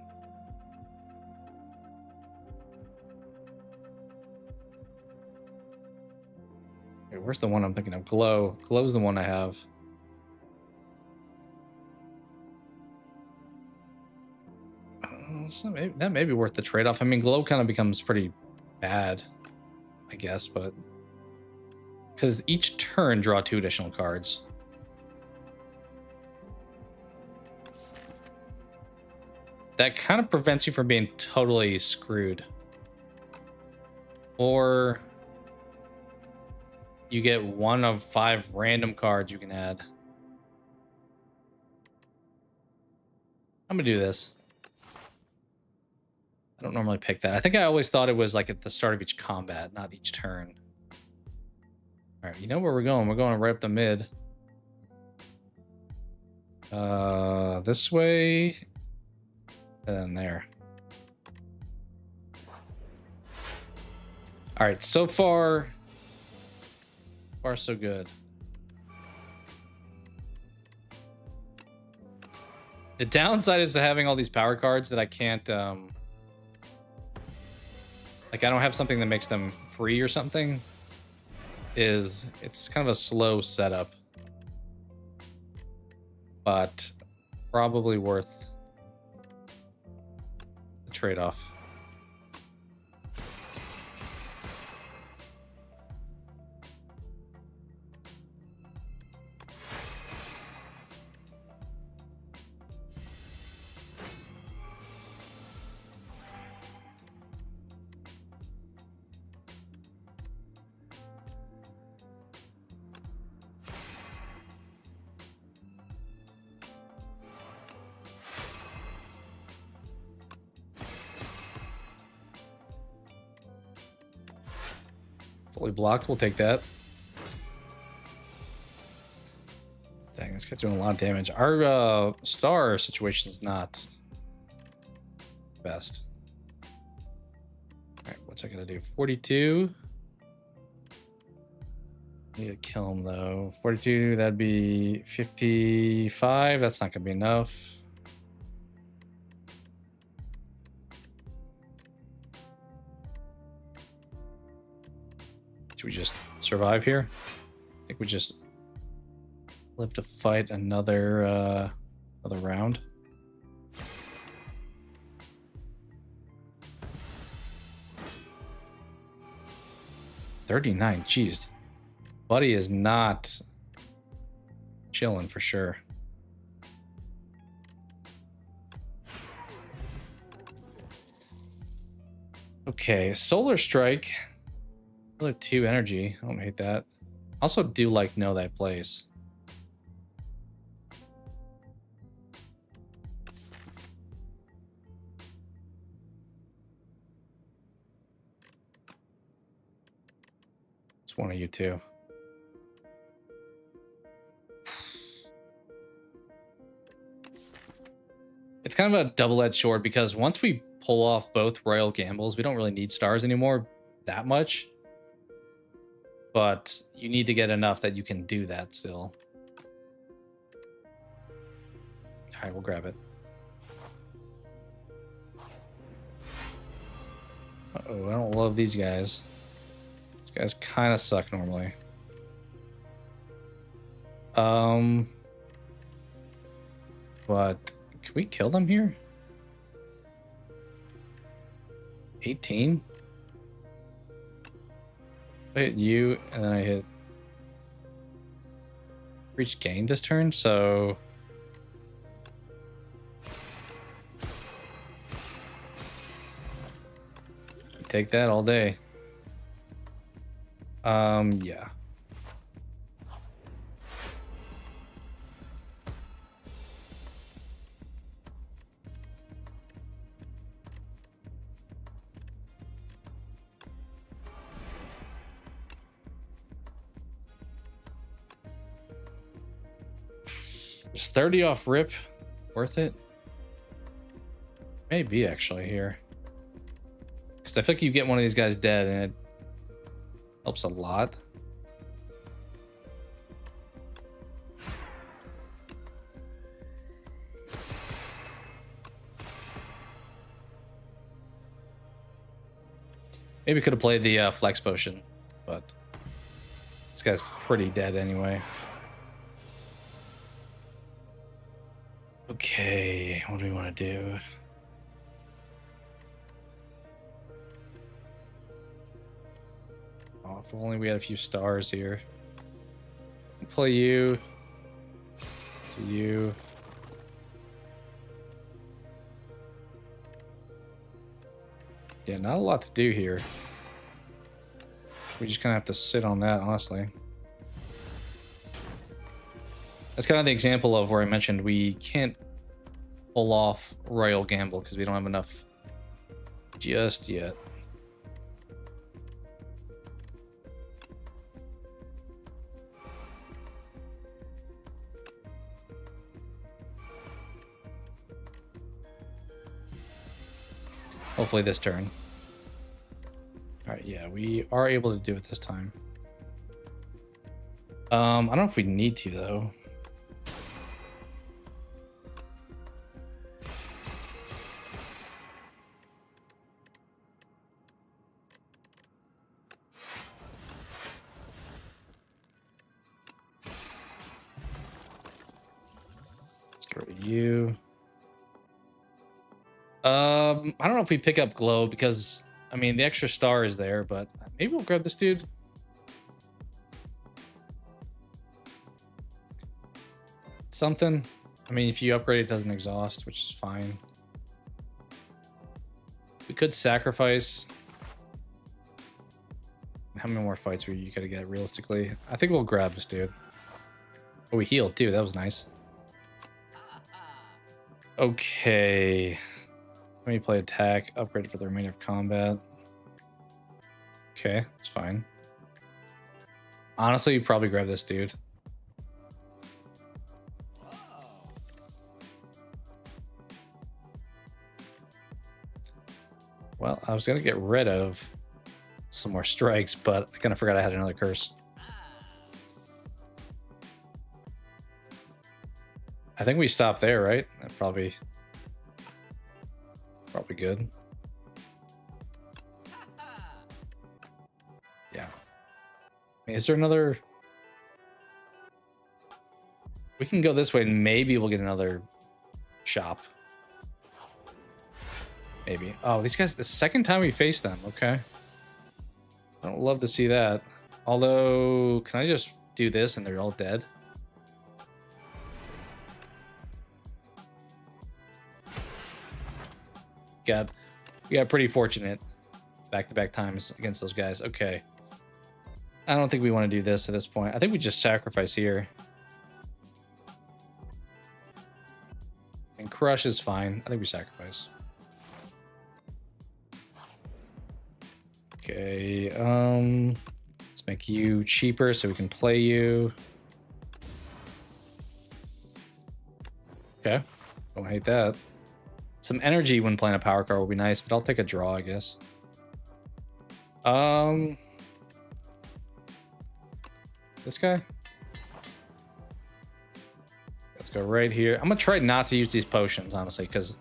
Okay, where's the one I'm thinking of? Glow. Glow's the one I have. So that may be worth the trade-off. I mean, Glow kind of becomes pretty bad, I guess, but because each turn draw 2 additional cards. That kind of prevents you from being totally screwed. Or you get 1 of 5 random cards you can add. I'm gonna do this. I don't normally pick that. I think I always thought it was like at the start of each combat, not each turn. All right, you know where we're going. We're going right up the mid. This way. And then there. All right, so far so good. The downside is to having all these power cards that I can't, like I don't have something that makes them free or something. It's kind of a slow setup, but probably worth the trade-off. Fully blocked, we'll take that. Dang, this guy's doing a lot of damage. Our star situation is not best. All right, what's I gonna do? 42. Need to kill him though. 42, that'd be 55. That's not gonna be enough. Do we just survive here? I think we just live to fight another round. $39, jeez. Buddy is not chilling for sure. Okay, Solar Strike. Another 2 energy. I don't hate that. Also do like know that place. It's one of you two. It's kind of a double-edged sword because once we pull off both Royal Gambles, we don't really need stars anymore that much. But you need to get enough that you can do that still. All right, we'll grab it. Uh-oh, I don't love these guys. These guys kind of suck normally. But can we kill them here? 18? I hit you, and then I hit reach gain this turn, so take that all day. Yeah. Is 30 off rip worth it? Maybe actually here. Because I feel like you get one of these guys dead and it helps a lot. Maybe could have played the flex potion, but this guy's pretty dead anyway. Okay, what do we want to do? Oh, if only we had a few stars here. I'll play you to you. Yeah, not a lot to do here. We just kind of have to sit on that, honestly. That's kind of the example of where I mentioned we can't pull off Royal Gamble because we don't have enough just yet. Hopefully this turn. All right, yeah, we are able to do it this time. I don't know if we need to, though. Let's go to you. I don't know if we pick up Glow because, I mean, the extra star is there, but maybe we'll grab this dude. Something. I mean, if you upgrade, it doesn't exhaust, which is fine. We could sacrifice. How many more fights were you gotta get realistically? I think we'll grab this dude. Oh, we healed too. That was nice. Okay. Let me play attack, upgrade for the remainder of combat. Okay, it's fine. Honestly, you probably grab this dude. Well, I was gonna get rid of some more strikes, but I kind of forgot I had another curse. I think we stop there, right? That probably good. Yeah. I mean, is there another? We can go this way and maybe we'll get another shop. Maybe. Oh, these guys, the second time we face them. Okay. I don't love to see that. Although, can I just do this and they're all dead? We got pretty fortunate back-to-back times against those guys. Okay. I don't think we want to do this at this point. I think we just sacrifice here. And crush is fine. I think we sacrifice. Okay, let's make you cheaper so we can play you. Okay, don't hate that. Some energy when playing a power card will be nice, but I'll take a draw, I guess. This guy. Let's go right here. I'm gonna try not to use these potions, honestly, because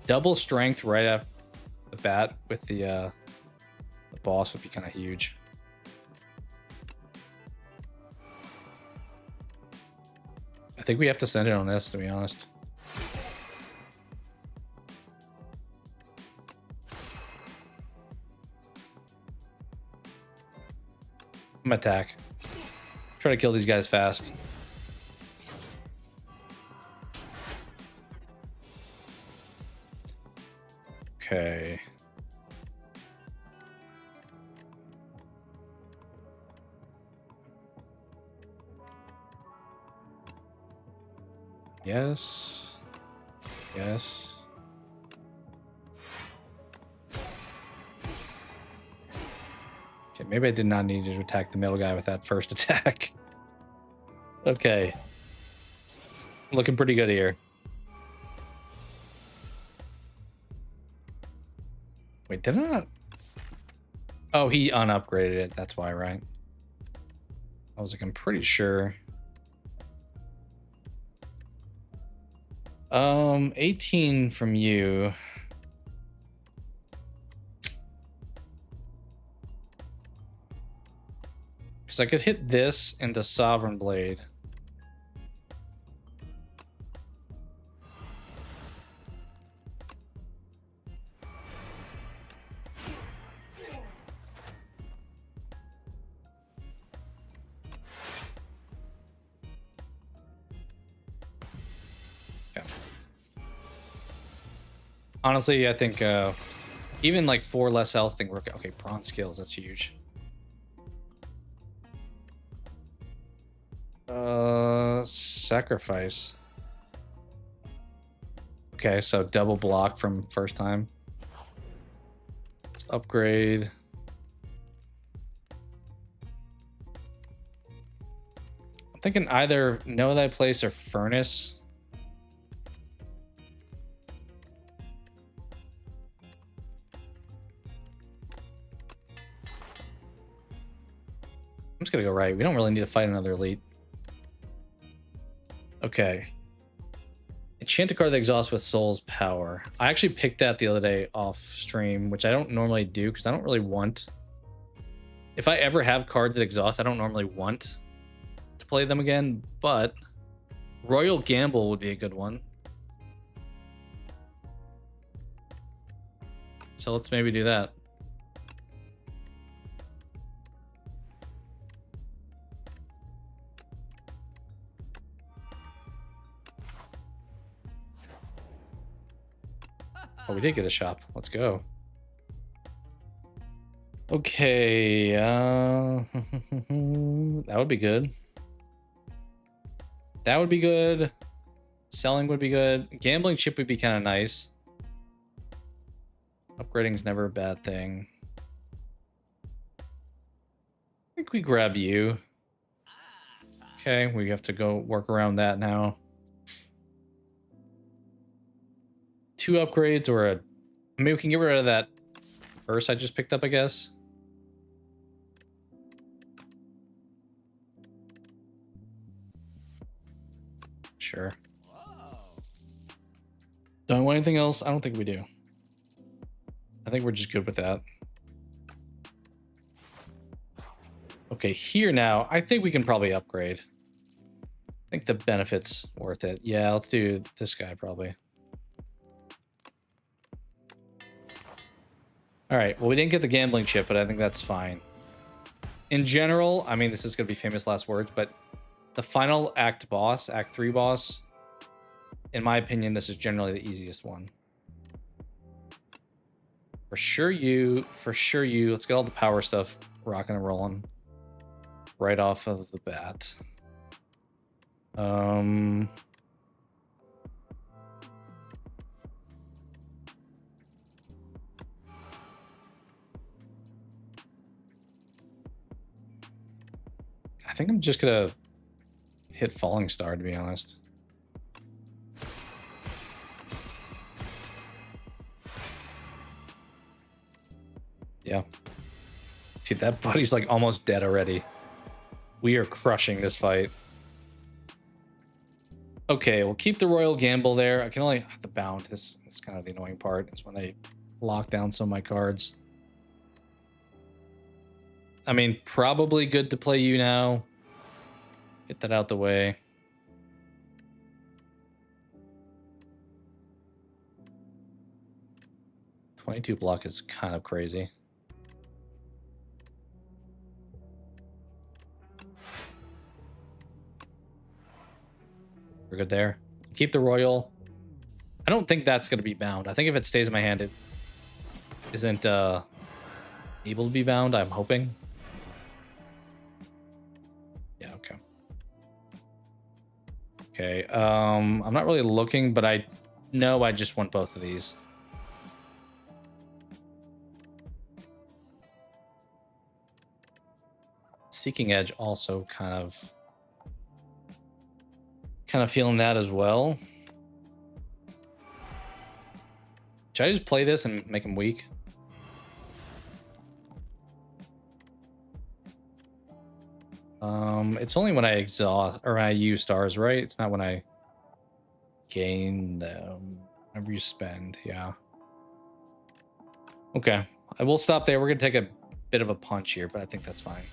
double strength right off the bat with the boss would be kind of huge. I think we have to send it on this, to be honest. I'm gonna attack. Try to kill these guys fast. Okay. Yes. Yes. Okay, maybe I did not need to attack the middle guy with that first attack. Okay. Looking pretty good here. Wait, did I not? Oh, he unupgraded it. That's why, right? I was like, I'm pretty sure. 18 from you. Because I could hit this into Sovereign Blade. Honestly, I think even like 4 less health thing work. Okay, bronze skills, that's huge. Sacrifice. Okay, so double block from first time. Let's upgrade. I'm thinking either Know Thy Place or Furnace. I'm just gonna go right. We don't really need to fight another elite. Okay. Enchant a card that exhausts with Soul's Power. I actually picked that the other day off stream, which I don't normally do because I don't really want... If I ever have cards that exhaust, I don't normally want to play them again, but Royal Gamble would be a good one. So let's maybe do that. Oh, we did get a shop. Let's go. Okay. That would be good. That would be good. Selling would be good. Gambling chip would be kind of nice. Upgrading is never a bad thing. I think we grab you. Okay, we have to go work around that now. 2 upgrades or a... Maybe we can get rid of that verse I just picked up, I guess. Sure. Don't want anything else? I don't think we do. I think we're just good with that. Okay, here now, I think we can probably upgrade. I think the benefit's worth it. Yeah, let's do this guy probably. All right, well, we didn't get the gambling chip, but I think that's fine. In general, I mean, this is going to be famous last words, but the final act boss, act 3 boss, in my opinion, this is generally the easiest one. For sure you. Let's get all the power stuff rocking and rolling right off of the bat. I think I'm just gonna hit Falling Star, to be honest. Yeah. Dude, that buddy's like almost dead already. We are crushing this fight. Okay, we'll keep the Royal Gamble there. I can only have the bound. This is kind of the annoying part, is when they lock down some of my cards. I mean, probably good to play you now. Get that out the way. $22 block is kind of crazy. We're good there. Keep the Royal. I don't think that's going to be bound. I think if it stays in my hand, it isn't able to be bound, I'm hoping. Yeah, okay. Okay, I'm not really looking, but I know I just want both of these. Seeking Edge also kind of feeling that as well. Should I just play this and make him weak? It's only when I exhaust or I use stars, right? It's not when I gain them. Whenever you spend, yeah. Okay, I will stop there. We're gonna take a bit of a punch here, but I think that's fine.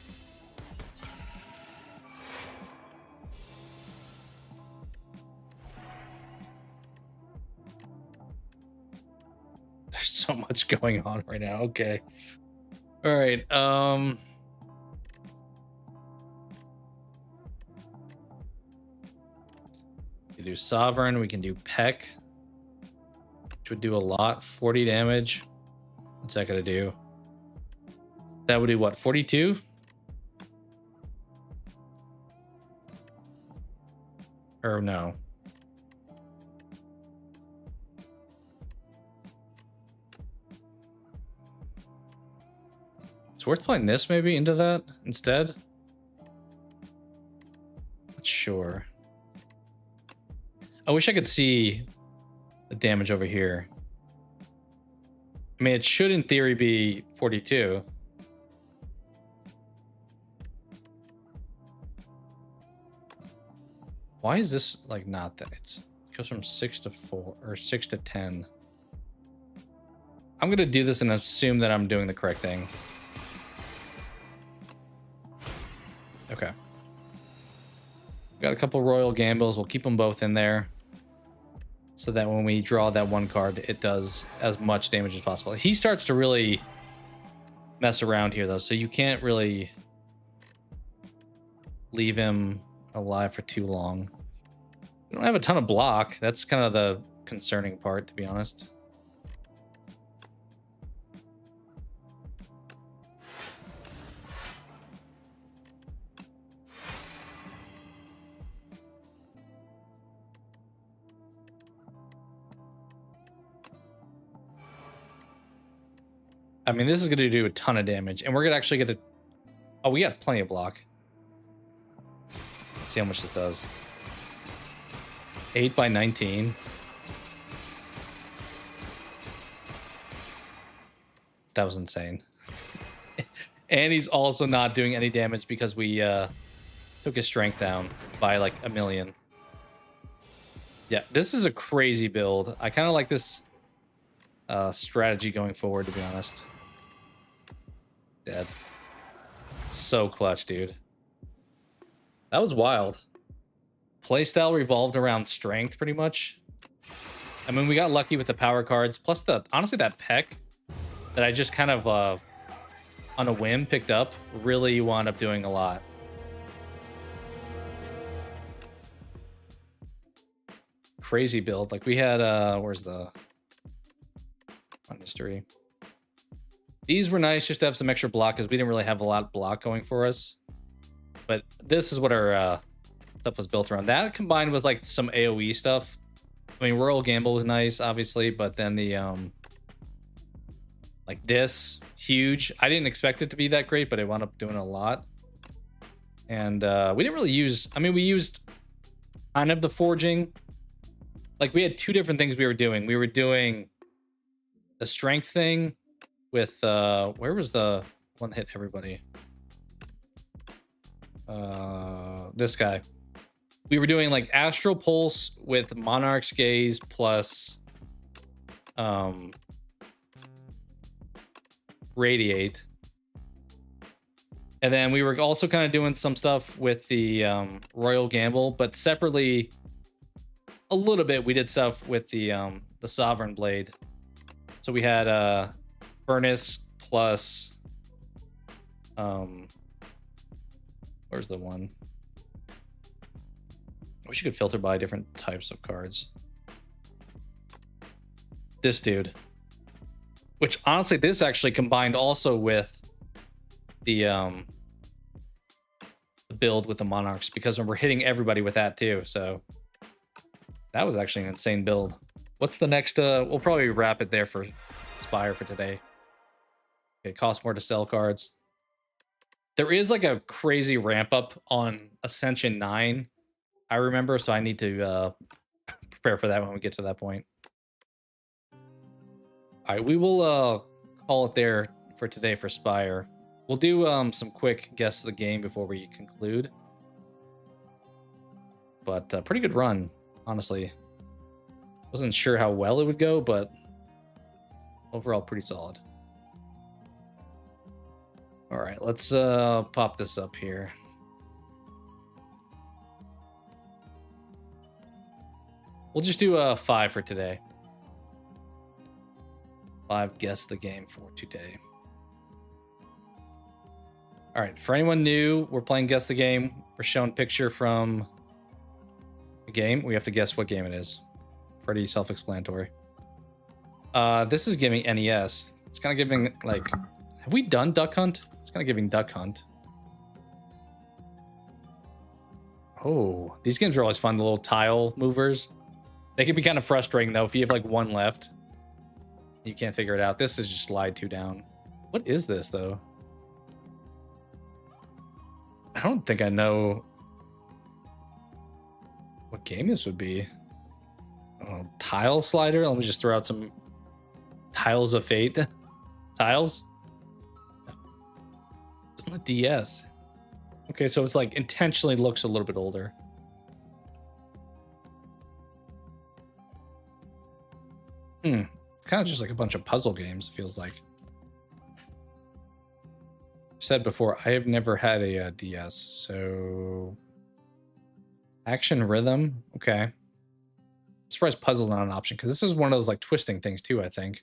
There's so much going on right now. Okay. All right. We can do Sovereign. We can do Peck, which would do a lot. 40 damage. What's that gonna do? That would do what? 42? Or no. It's worth playing this maybe into that instead. Not sure. I wish I could see the damage over here. I mean, it should in theory be 42. Why is this like not that? It goes from 6 to 4 or 6 to 10. I'm going to do this and assume that I'm doing the correct thing. Okay. Got a couple royal gambles. We'll keep them both in there so that when we draw that one card, it does as much damage as possible. He starts to really mess around here, though, so you can't really leave him alive for too long. We don't have a ton of block. That's kind of the concerning part, to be honest. I mean, this is going to do a ton of damage, and we're going to actually get to... Oh, we got plenty of block. Let's see how much this does. 8 by 19. That was insane. And he's also not doing any damage because we took his strength down by like 1 million. Yeah, this is a crazy build. I kind of like this strategy going forward, to be honest. Dead. So clutch, dude. That was wild. Playstyle revolved around strength, pretty much. I mean, we got lucky with the power cards. Plus, honestly, that peck that I just kind of, on a whim, picked up, really wound up doing a lot. Crazy build. Like, we had, where's the... on history? These were nice just to have some extra block because we didn't really have a lot of block going for us. But this is what our stuff was built around. That combined with like some AoE stuff. I mean, Royal Gamble was nice, obviously, but then the like this, huge. I didn't expect it to be that great, but it wound up doing a lot. And we didn't really use, I mean, we used kind of the forging. Like we had two different things we were doing. We were doing the strength thing with where was the one that hit everybody? This guy. We were doing like Astral Pulse with Monarch's Gaze plus Radiate. And then we were also kind of doing some stuff with the Royal Gamble, but separately a little bit we did stuff with the Sovereign Blade. So we had Furnace plus where's the one? I wish you could filter by different types of cards. This dude. Which honestly, this actually combined also with the build with the Monarchs, because when we're hitting everybody with that too. So that was actually an insane build. What's the next? We'll probably wrap it there for Spire for today. It costs more to sell cards. There is like a crazy ramp up on Ascension 9, I remember, so I need to prepare for that when we get to that point. All right, we will call it there for today for Spire. We'll do some quick guess of the game before we conclude. But pretty good run, honestly. Wasn't sure how well it would go, but overall pretty solid. All right, let's pop this up here. We'll just do 5 for today. 5 guess the game for today. All right, for anyone new, we're playing Guess the Game. We're showing picture from the game. We have to guess what game it is. Pretty self-explanatory. This is giving NES. It's kind of giving, like... Have we done Duck Hunt? It's kind of giving Duck Hunt. Oh, these games are always fun. The little tile movers. They can be kind of frustrating though if you have like one left. You can't figure it out. This is just slide 2 down. What is this though? I don't think I know what game this would be. I don't know, tile slider? Let me just throw out some Tiles of Fate. Tiles? It's on the DS. Okay, so it's like intentionally looks a little bit older. It's kind of just like a bunch of puzzle games, it feels like. I've said before, I have never had a DS, so... Action rhythm? Okay. I'm surprised puzzle's not an option, because this is one of those like twisting things too, I think.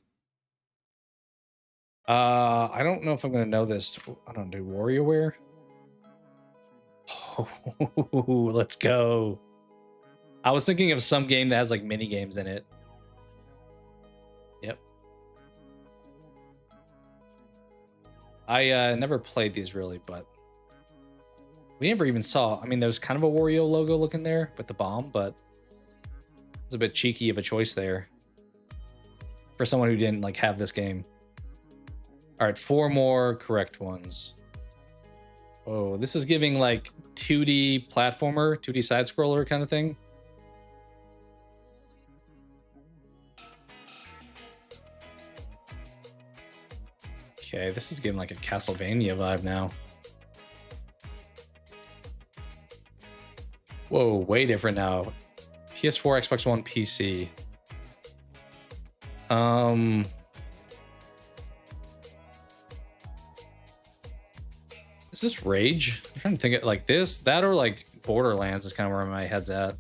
I don't know if I'm going to know this. I don't do WarioWare. Oh, let's go. I was thinking of some game that has like mini games in it. Yep. I never played these really, but we never even saw. I mean, there's kind of a Wario logo looking there with the bomb, but it's a bit cheeky of a choice there for someone who didn't like have this game. All right, 4 more correct ones. Oh, this is giving like 2D platformer, 2D side scroller kind of thing. Okay, this is giving like a Castlevania vibe now. Whoa, way different now. PS4, Xbox One, PC. Is this Rage? I'm trying to think of like this, that, or like Borderlands is kind of where my head's at.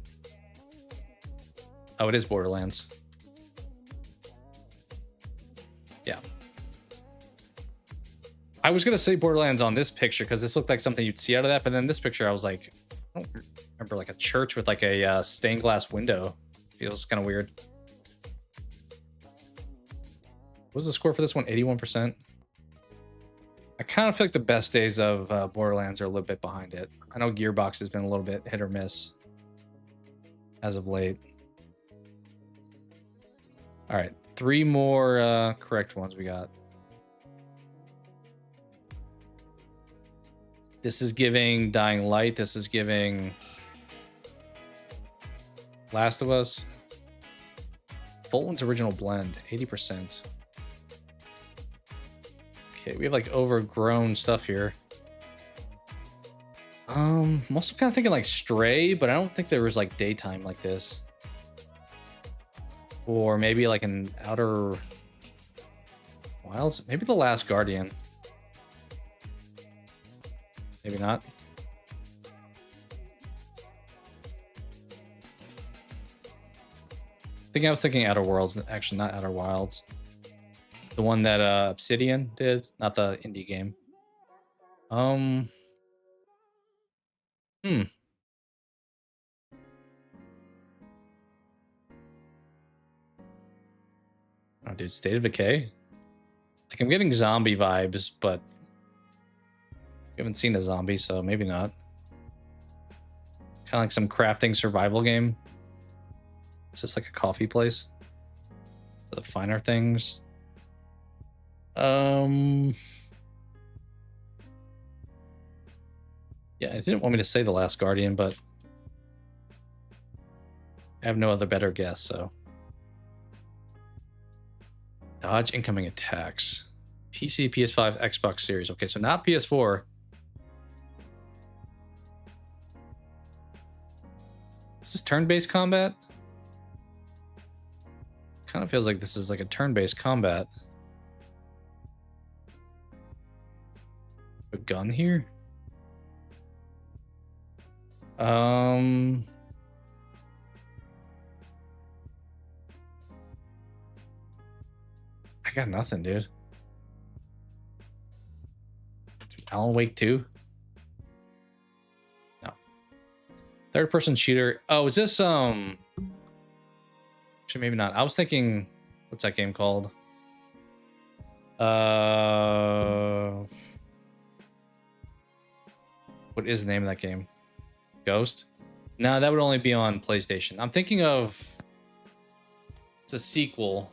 Oh, it is Borderlands. Yeah. I was gonna say Borderlands on this picture because this looked like something you'd see out of that, but then this picture I was like, I don't remember like a church with like a stained glass window. Feels kind of weird. What was the score for this one? 81%. I kind of feel like the best days of Borderlands are a little bit behind it. I know Gearbox has been a little bit hit or miss as of late. All right, 3 more correct ones we got. This is giving Dying Light. This is giving Last of Us. Fulton's Original Blend, 80%. Okay, we have like overgrown stuff here. I'm also kind of thinking like Stray, but I don't think there was like daytime like this. Or maybe like an Outer Wilds. Maybe The Last Guardian. Maybe not. I was thinking Outer Worlds, actually not Outer Wilds. The one that Obsidian did, not the indie game. Oh, dude, State of Decay? Like, I'm getting zombie vibes, but we haven't seen a zombie, so maybe not. Kind of like some crafting survival game. It's just like a coffee place. The finer things. Yeah, it didn't want me to say The Last Guardian, but I have no other better guess, so. Dodge incoming attacks. PC, PS5, Xbox Series. Okay, so not PS4. Is this turn-based combat? Kind of feels like this is like a turn-based combat. A gun here? I got nothing, dude. Alan Wake 2? No. Third-person shooter. Oh, is this actually maybe not. I was thinking, what's that game called? What is the name of that game? Ghost? No, that would only be on PlayStation. I'm thinking of... It's a sequel.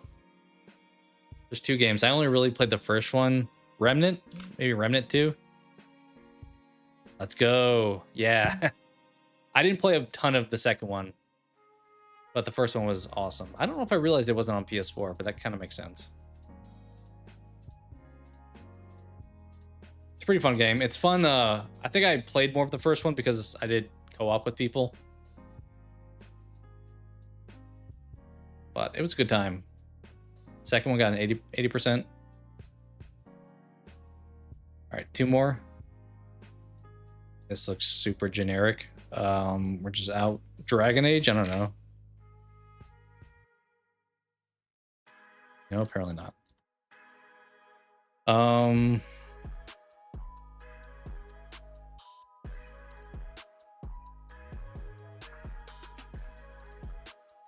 There's 2 games. I only really played the first one. Remnant? Maybe Remnant 2? Let's go. Yeah. I didn't play a ton of the second one, but the first one was awesome. I don't know if I realized it wasn't on PS4, but that kind of makes sense. It's a pretty fun game. It's fun. I think I played more of the first one because I did co-op with people. But it was a good time. Second one got an 80%. All right, 2 more. This looks super generic. We're just out. Dragon Age? I don't know. No, apparently not.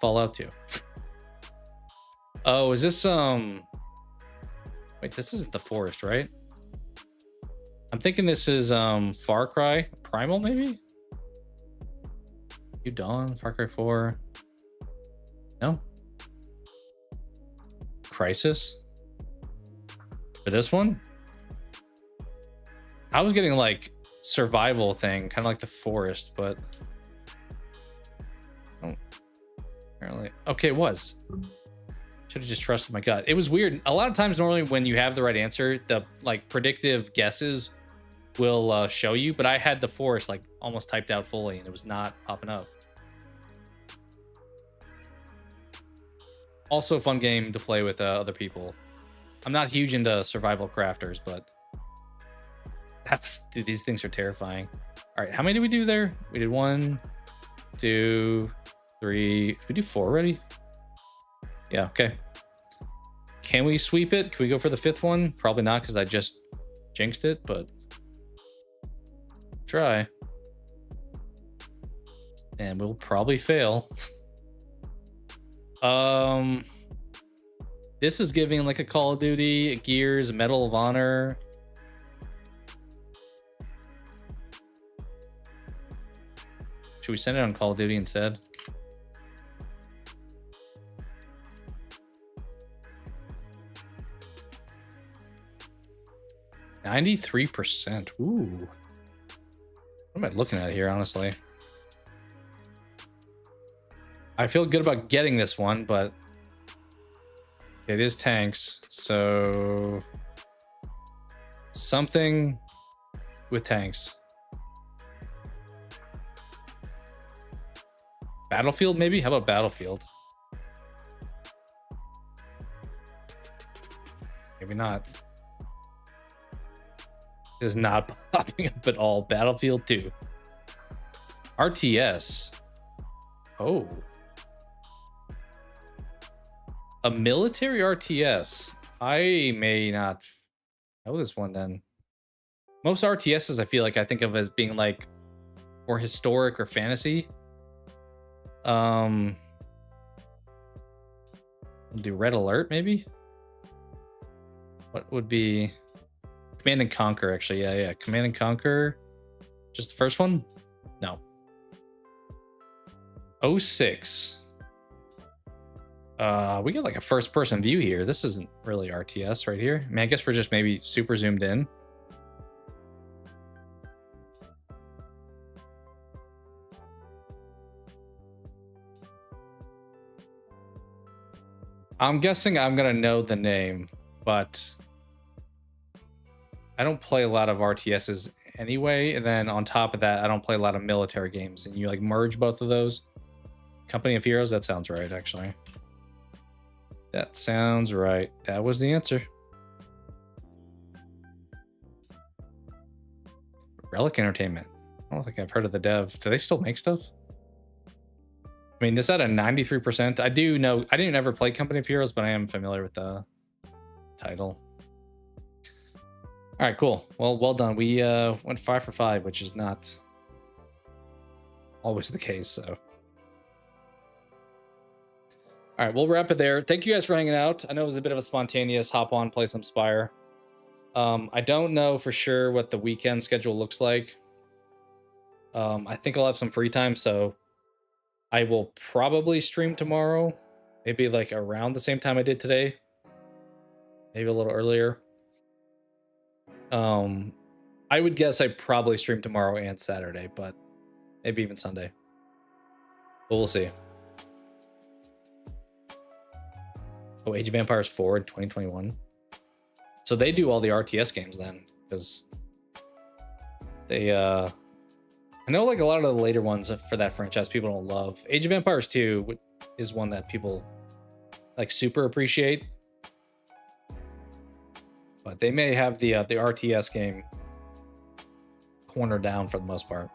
Fallout 2. Oh, is this wait, this isn't the forest, right? I'm thinking this is Far Cry Primal, maybe? You Dawn, Far Cry 4. No? Crisis? For this one? I was getting like survival thing, kind of like the forest, but oh, apparently. Okay, it was. Should have just trusted my gut. It was weird. A lot of times, normally when you have the right answer, the like predictive guesses will show you, but I had the forest like almost typed out fully and it was not popping up. Also a fun game to play with other people. I'm not huge into survival crafters, but dude, these things are terrifying. All right, how many did we do there? We did 1, 2, 3. Did we do 4 already? Yeah, okay. Can we sweep it? Can we go for the 5th one? Probably not because I just jinxed it, but try. And we'll probably fail. This is giving like a Call of Duty, a Gears, Medal of Honor. Should we send it on Call of Duty instead? %. Ooh. What am I looking at here, honestly? I feel good about getting this one, but it is tanks, so something with tanks. Battlefield, maybe? How about Battlefield? Maybe not. It is not popping up at all. Battlefield 2. RTS. Oh. A military RTS. I may not know this one then. Most RTSs I feel like I think of as being like more historic or fantasy. We'll do Red Alert maybe? What would be Command and Conquer, actually. Yeah. Command and Conquer. Just the first one? No. 06. We got like a first person view here. This isn't really RTS right here. I mean, I guess we're just maybe super zoomed in. I'm guessing I'm gonna know the name, but I don't play a lot of RTSs anyway. And then on top of that, I don't play a lot of military games. And you like merge both of those. Company of Heroes, that sounds right, actually. That sounds right. That was the answer. Relic Entertainment. I don't think I've heard of the dev. Do they still make stuff? I mean, this at a 93%. I do know, I didn't ever play Company of Heroes, but I am familiar with the title. All right, cool. Well done. We went 5 for 5, which is not always the case, so. All right, we'll wrap it there. Thank you guys for hanging out. I know it was a bit of a spontaneous hop on, play some Spire. I don't know for sure what the weekend schedule looks like. I think I'll have some free time, so I will probably stream tomorrow, maybe like around the same time I did today, maybe a little earlier. I would guess I probably stream tomorrow and Saturday, but maybe even Sunday. But we'll see. Oh, Age of Empires 4 in 2021. So they do all the RTS games then, because they I know like a lot of the later ones for that franchise people don't love. Age of Empires 2 is one that people like super appreciate. But they may have the RTS game cornered down for the most part.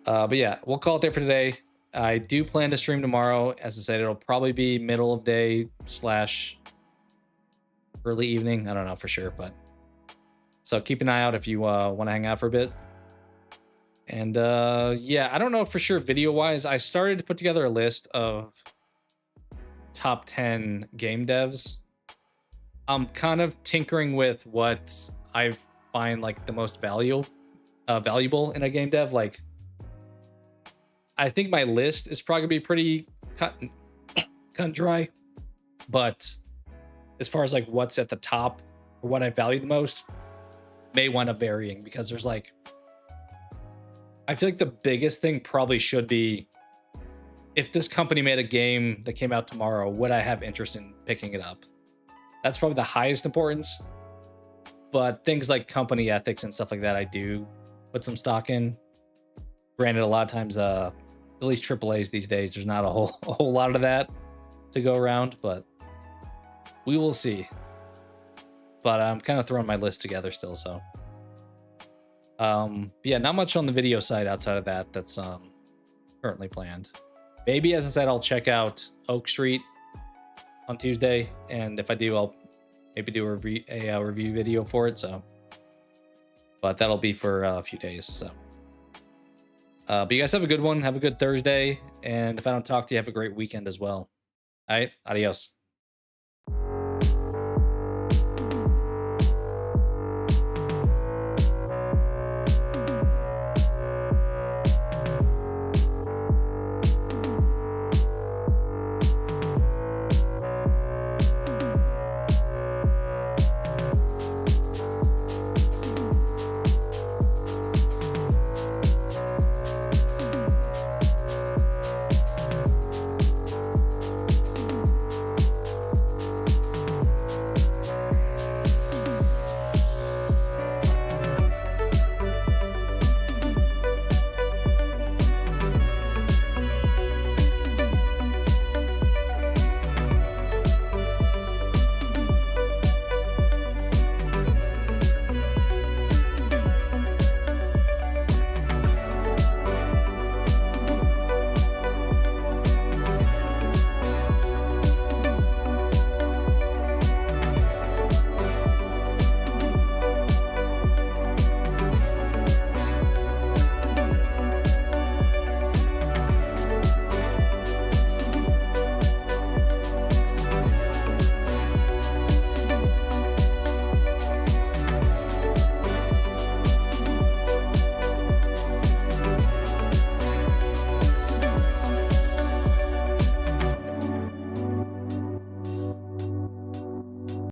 But yeah, we'll call it there for today. I do plan to stream tomorrow. As I said, it'll probably be middle of day / early evening. I don't know for sure, but so keep an eye out if you want to hang out for a bit. And yeah, I don't know for sure video wise. I started to put together a list of top 10 game devs. I'm kind of tinkering with what I find like the most valuable in a game dev. Like, I think my list is probably gonna be pretty cut and dry, but as far as like what's at the top or what I value the most may wind up varying, because there's like, I feel like the biggest thing probably should be, if this company made a game that came out tomorrow, would I have interest in picking it up? That's probably the highest importance. But things like company ethics and stuff like that, I do put some stock in. Granted, a lot of times, at least AAAs these days, there's not a whole lot of that to go around, but we will see. But I'm kind of throwing my list together still, so. Yeah, not much on the video side outside of that that's currently planned. Maybe, as I said, I'll check out Oak Street on Tuesday, and if I do, I'll maybe do a review video for it. So, but that'll be for a few days. So, but you guys have a good one. Have a good Thursday, and if I don't talk to you, have a great weekend as well. All right, adios.